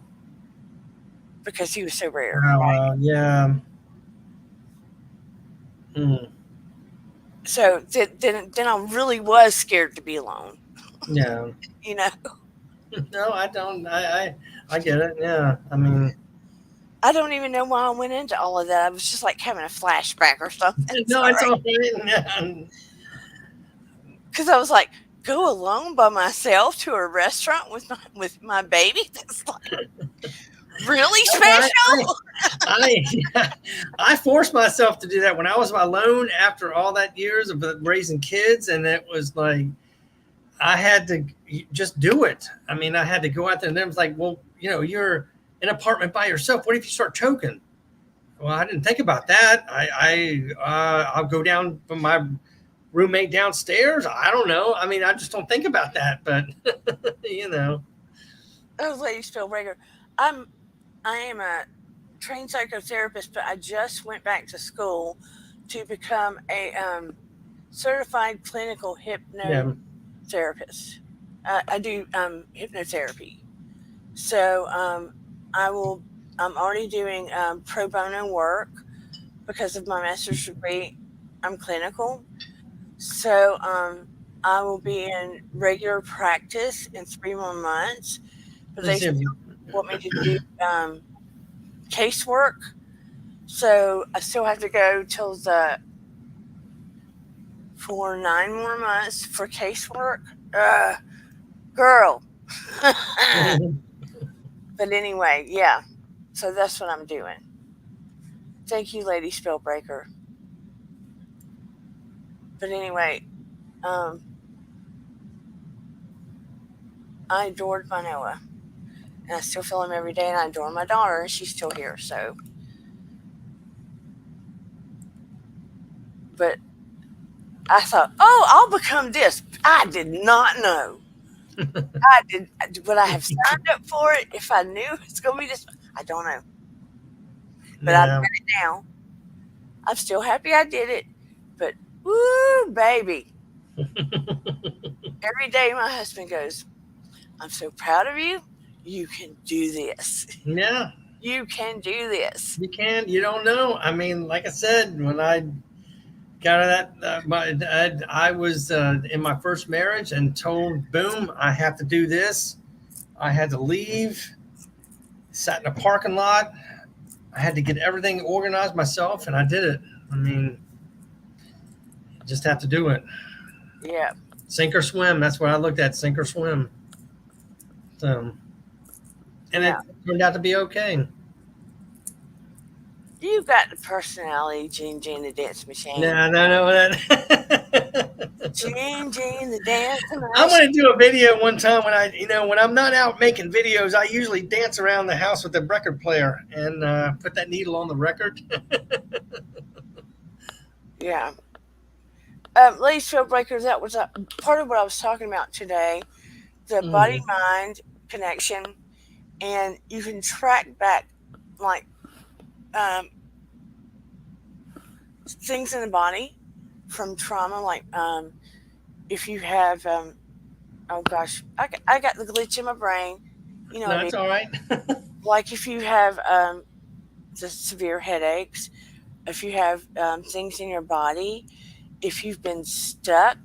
Speaker 2: because he was so rare.
Speaker 3: Oh wow. Yeah. Mm.
Speaker 2: So then I really was scared to be alone.
Speaker 3: Yeah.
Speaker 2: You know,
Speaker 3: No, I don't. I get it. Yeah. I mean,
Speaker 2: I don't even know why I went into all of that. I was just like having a flashback or something.
Speaker 3: no, it's all right. Yeah.
Speaker 2: Because I was like, go alone by myself to a restaurant with my baby. That's like really special.
Speaker 3: I forced myself to do that when I was alone after all that years of raising kids, and it was like I had to just do it. I mean, I had to go out there, and it was like, well, you're in an apartment by yourself. What if you start choking? Well, I didn't think about that. I'll go down from my roommate downstairs. I don't know. I mean, I just don't think about that. But
Speaker 2: Those ladies feel regular. I am a trained psychotherapist, but I just went back to school to become a certified clinical hypnotherapist. I do hypnotherapy. So I'm already doing pro bono work because of my master's degree. I'm clinical. So I will be in regular practice in 3 more months. But they still want me to do casework. So I still have to go for 9 more months for casework. Girl, But anyway, yeah. So that's what I'm doing. Thank you, Lady Spellbreaker. But anyway, um, I adored my Noah. And I still feel him every day, and I adore my daughter, and she's still here. So, but I thought, oh, I'll become this. I did not know. Would I have signed up for it if I knew it's going to be this? I don't know. But I've done it now. I'm still happy I did it. But, woo, baby. Every day my husband goes, I'm so proud of you. You can do this.
Speaker 3: Yeah.
Speaker 2: You can do this.
Speaker 3: You can. You don't know. I mean, like I said, when I got that, I was in my first marriage and told, boom, I have to do this. I had to leave. Sat in a parking lot. I had to get everything organized myself, and I did it. I mean, you just have to do it.
Speaker 2: Yeah.
Speaker 3: Sink or swim. That's what I looked at. Sink or swim. So, and it turned out to be okay.
Speaker 2: You got the personality, Gene the Dance Machine.
Speaker 3: No.
Speaker 2: Gene the Dance Machine.
Speaker 3: I'm going to do a video one time when I'm not out making videos. I usually dance around the house with the record player and put that needle on the record.
Speaker 2: Yeah. Lady Spellbreaker, that was part of what I was talking about today. The body-mind connection, and you can track back like things in the body from trauma, like if you have oh gosh, I got the glitch in my brain, you know.
Speaker 3: No, that's all right.
Speaker 2: Like if you have the severe headaches, if you have things in your body, if you've been stuck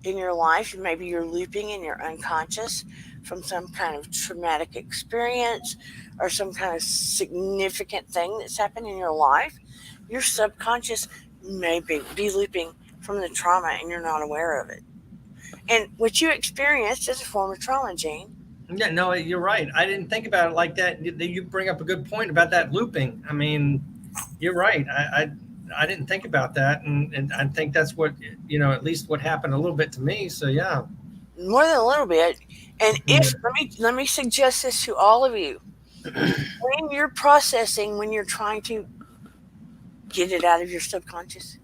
Speaker 2: in your life, maybe you're looping and you're unconscious from some kind of traumatic experience or some kind of significant thing that's happened in your life, your subconscious may be looping from the trauma and you're not aware of it. And what you experienced is a form of trauma, Gene.
Speaker 3: Yeah, no, you're right. I didn't think about it like that. You bring up a good point about that looping. I mean, you're right. I didn't think about that, and I think that's what, at least what happened a little bit to me. So yeah,
Speaker 2: more than a little bit. And if let me suggest this to all of you: when you're processing, when you're trying to get it out of your subconscious,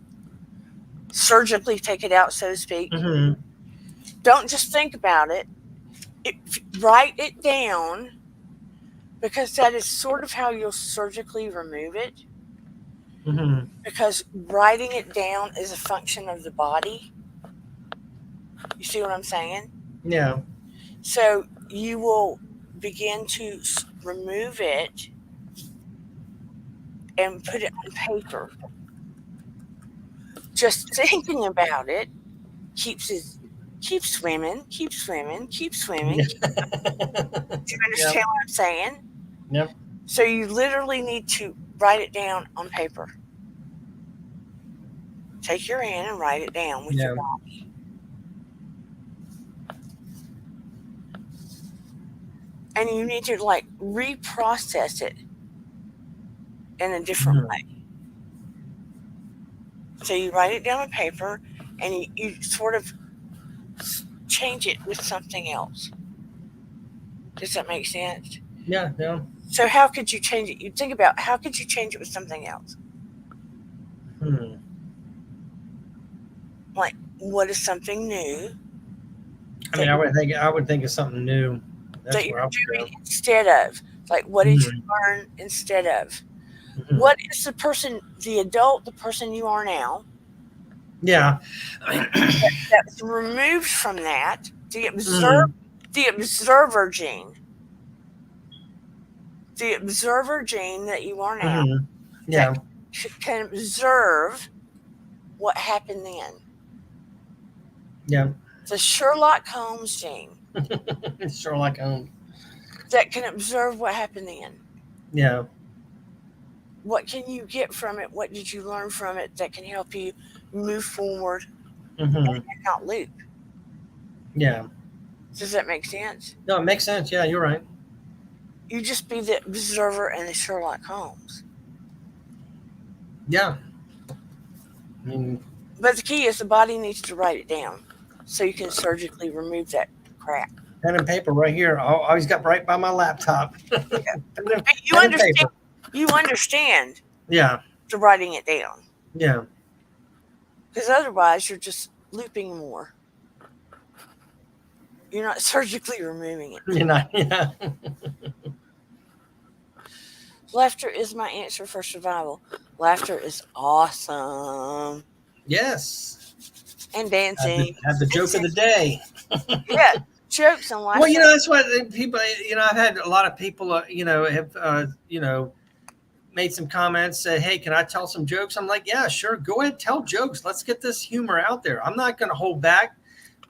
Speaker 2: surgically take it out, so to speak.
Speaker 3: Mm-hmm.
Speaker 2: Don't just think about it. Write it down, because that is sort of how you'll surgically remove it.
Speaker 3: Mm-hmm.
Speaker 2: Because writing it down is a function of the body. You see what I'm saying?
Speaker 3: Yeah.
Speaker 2: So you will begin to remove it and put it on paper. Just thinking about it keeps swimming. Do you understand what I'm saying?
Speaker 3: Yep.
Speaker 2: So you literally need to write it down on paper. Take your hand and write it down with your body. And you need to reprocess it in a different way. So you write it down on paper and you sort of change it with something else. Does that make sense?
Speaker 3: Yeah.
Speaker 2: So how could you change it? You think about, how could you change it with something else? Like, what is something new?
Speaker 3: I mean, I would think of something new. That's
Speaker 2: that you're doing instead of. Like, what did you learn instead of? Mm-hmm. What is the person you are now?
Speaker 3: Yeah.
Speaker 2: That's removed from that. The observer gene. The observer gene that you are now.
Speaker 3: Mm-hmm. Yeah.
Speaker 2: Can observe what happened then.
Speaker 3: Yeah.
Speaker 2: The Sherlock Holmes gene.
Speaker 3: Sherlock Holmes.
Speaker 2: That can observe what happened then.
Speaker 3: Yeah.
Speaker 2: What can you get from it? What did you learn from it that can help you move forward and not loop?
Speaker 3: Yeah.
Speaker 2: Does that make sense?
Speaker 3: No, it makes sense. Yeah, you're right.
Speaker 2: You just be the observer and the Sherlock Holmes.
Speaker 3: Yeah. I mean,
Speaker 2: But the key is the body needs to write it down so you can surgically remove that crap.
Speaker 3: pen and paper right here. I always got right by my laptop. pen and,
Speaker 2: But you
Speaker 3: pen and
Speaker 2: understand.
Speaker 3: paper.
Speaker 2: You understand
Speaker 3: Yeah.
Speaker 2: the writing it down,
Speaker 3: Yeah.
Speaker 2: because otherwise you're just looping more. You're not surgically removing it.
Speaker 3: You're not. Yeah.
Speaker 2: Laughter is my answer for survival. Laughter is awesome.
Speaker 3: Yes.
Speaker 2: And dancing.
Speaker 3: Have the joke of the day.
Speaker 2: Yeah, jokes and laughter.
Speaker 3: Well, you know, that's what people. You know, I've had a lot of people. You know, have made some comments. Say, hey, can I tell some jokes? I'm like, yeah, sure. Go ahead, tell jokes. Let's get this humor out there. I'm not going to hold back.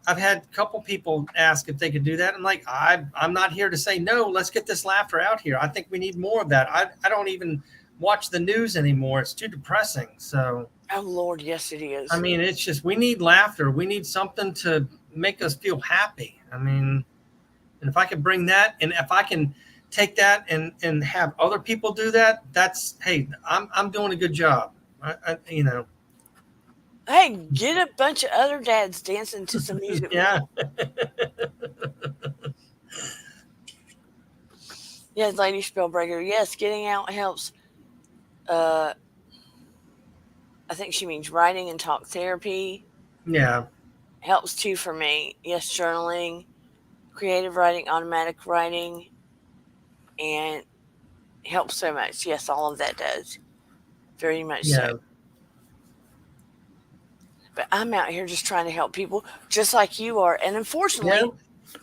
Speaker 3: I've had a couple people ask if they could do that. I'm like, I'm not here to say no. Let's get this laughter out here. I think we need more of that. I don't even watch the news anymore. It's too depressing. So,
Speaker 2: oh Lord, yes it is.
Speaker 3: I mean, it's just we need laughter. We need something to make us feel happy. I mean, and if I can bring that, and if I can take that and have other people do that, that's hey, I'm doing a good job. You know.
Speaker 2: Hey, get a bunch of other dads dancing to some music.
Speaker 3: Yeah.
Speaker 2: Yes, Lady Spellbreaker. Yes, getting out helps. I think she means writing and talk therapy.
Speaker 3: Yeah.
Speaker 2: Helps too for me. Yes, journaling, creative writing, automatic writing, and helps so much. Yes, all of that does. Very much so. But I'm out here just trying to help people just like you are. And unfortunately,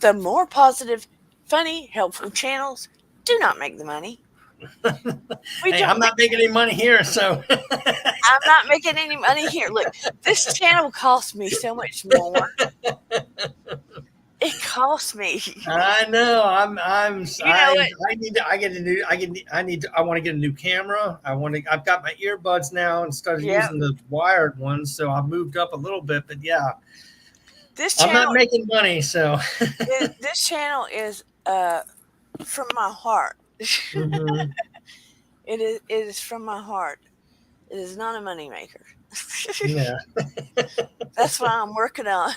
Speaker 2: the more positive, funny, helpful channels do not make the money.
Speaker 3: Hey, I'm not making any money here, so.
Speaker 2: I'm not making any money here. Look, this channel costs me so much more. It costs me.
Speaker 3: I know. I want to get a new camera. I've got my earbuds now and started using the wired ones, so I've moved up a little bit. But yeah, I'm not making money, so.
Speaker 2: This channel is from my heart.
Speaker 3: Mm-hmm.
Speaker 2: It is from my heart. It is not a moneymaker.
Speaker 3: Yeah.
Speaker 2: That's why I'm working on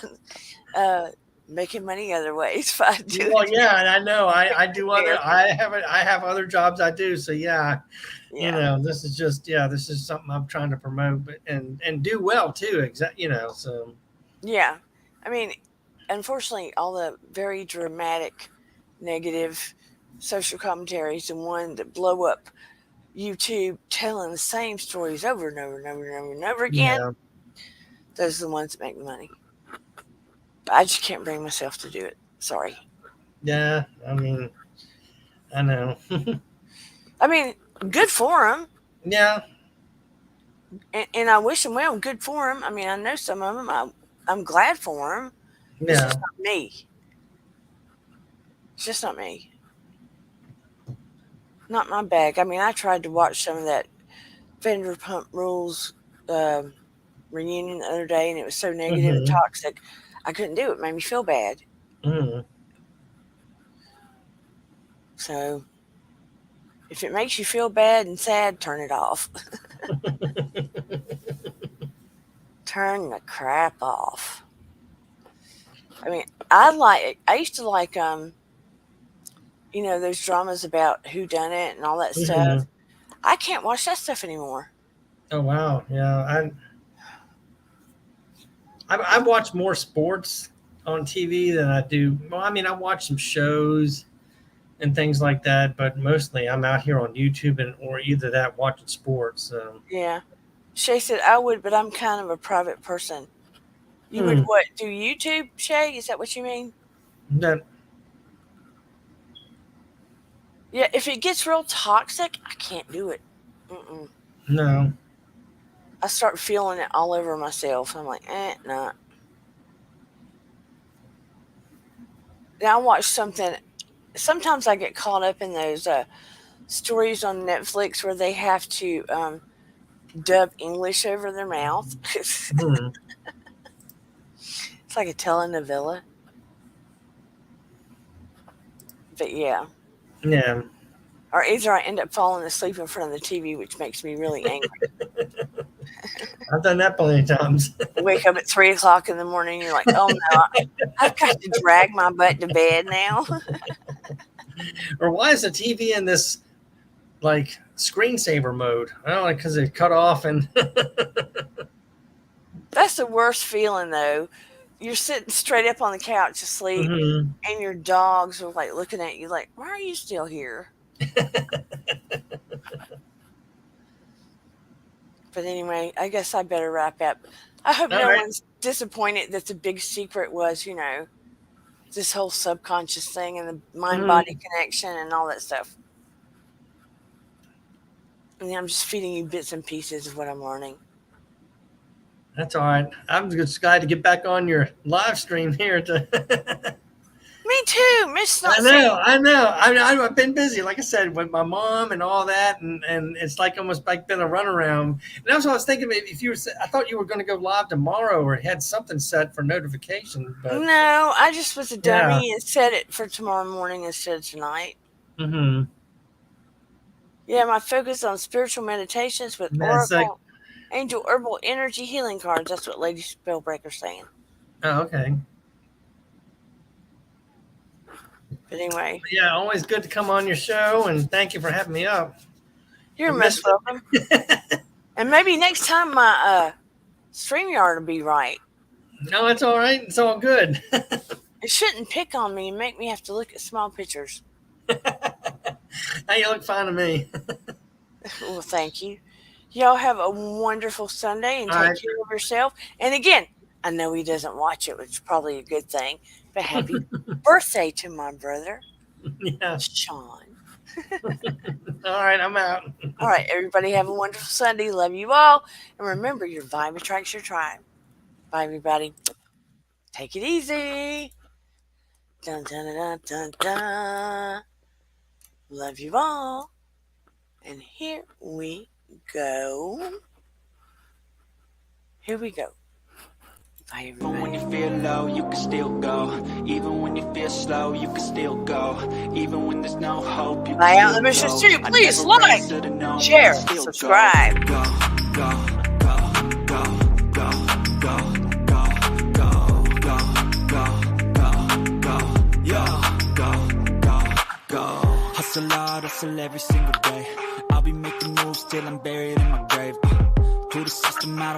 Speaker 2: making money other ways. If I do.
Speaker 3: Well, yeah, and I know I do other. I have other jobs I do. So yeah, you know, this is something I'm trying to promote, and do well too. Exactly. You know, so.
Speaker 2: Yeah, I mean, unfortunately, all the very dramatic, negative social commentaries and one that blow up YouTube telling the same stories over and over and over and over and over again. Yeah. Those are the ones that make the money. But I just can't bring myself to do it. Sorry.
Speaker 3: Yeah, I mean, I know.
Speaker 2: I mean, good for them.
Speaker 3: Yeah.
Speaker 2: And I wish them well. Good for them. I mean, I know some of them. I'm glad for them.
Speaker 3: Yeah.
Speaker 2: It's just not me. It's just not me. Not my bag. I mean, I tried to watch some of that Vanderpump Rules reunion the other day, and it was so negative and toxic. I couldn't do it. It made me feel bad.
Speaker 3: Mm-hmm.
Speaker 2: So, if it makes you feel bad and sad, turn it off. Turn the crap off. I mean, I used to like you know, those dramas about whodunit and all that stuff. I can't watch that stuff anymore.
Speaker 3: Oh wow, yeah. I watch more sports on TV than I do. Well, I mean, I watch some shows and things like that, but mostly I'm out here on YouTube or either that watching sports. So.
Speaker 2: Yeah, Shay said I would, but I'm kind of a private person. You would what? Do YouTube, Shay? Is that what you mean?
Speaker 3: That.
Speaker 2: Yeah, if it gets real toxic, I can't do it.
Speaker 3: No.
Speaker 2: I start feeling it all over myself. I'm like, nah. Now I watch something. Sometimes I get caught up in those stories on Netflix where they have to dub English over their mouth. It's like a telenovela. But yeah.
Speaker 3: Yeah.
Speaker 2: Or either I end up falling asleep in front of the TV, which makes me really angry.
Speaker 3: I've done that plenty of times.
Speaker 2: Wake up at 3 o'clock in the morning. You're like, oh no, I've got to drag my butt to bed now.
Speaker 3: Or why is the TV in this like screensaver mode? I don't know, because it cut off and
Speaker 2: That's the worst feeling though. You're sitting straight up on the couch asleep,
Speaker 3: Mhm.
Speaker 2: and your dogs are like looking at you like, why are you still here? But anyway, I guess I better wrap up. I hope
Speaker 3: All
Speaker 2: no
Speaker 3: right.
Speaker 2: one's disappointed that the big secret was, this whole subconscious thing and the mind-body connection and all that stuff. And I'm just feeding you bits and pieces of what I'm learning.
Speaker 3: That's all right. I'm just glad to get back on your live stream here.
Speaker 2: Me too. Miss not
Speaker 3: I know. I've been busy, like I said, with my mom and all that, and it's like almost like been a runaround. And that's what I was thinking. If you were, I thought you were going to go live tomorrow or had something set for notification. But
Speaker 2: No, I just was a dummy and set it for tomorrow morning instead of tonight.
Speaker 3: Mm-hmm.
Speaker 2: Yeah, my focus on spiritual meditations with Oracle, Angel Herbal Energy Healing Cards. That's what Lady Spellbreaker's saying.
Speaker 3: Oh, okay.
Speaker 2: But anyway.
Speaker 3: Yeah, always good to come on your show, and thank you for having me up.
Speaker 2: You're most welcome. And maybe next time my StreamYard will be right.
Speaker 3: No, it's all right. It's all good.
Speaker 2: It shouldn't pick on me and make me have to look at small pictures.
Speaker 3: Hey, you look fine to me.
Speaker 2: Well, thank you. Y'all have a wonderful Sunday and take care of yourself. And again, I know he doesn't watch it, which is probably a good thing. But happy birthday to my brother, Sean.
Speaker 3: All right, I'm out.
Speaker 2: All right, everybody have a wonderful Sunday. Love you all. And remember, your vibe attracts your tribe. Bye, everybody. Take it easy. Dun, dun, dun, dun, dun. Love you all. And here we go. Here we go. Bye, everybody.
Speaker 1: Even when you feel low, you can still go. Even when you feel slow, you can still go. Even when there's no hope, you can
Speaker 2: Bye out
Speaker 1: still
Speaker 2: the mission
Speaker 1: go.
Speaker 2: too.
Speaker 1: I
Speaker 2: Please
Speaker 1: never
Speaker 2: like,
Speaker 1: answer to no,
Speaker 2: share,
Speaker 1: but still
Speaker 2: subscribe.
Speaker 1: Go, go, go, go, go, go, go, go, go, go, go, go, go. Hustle hard, hustle every single day. I'll be making moves till I'm buried in my grave. To the system, I don't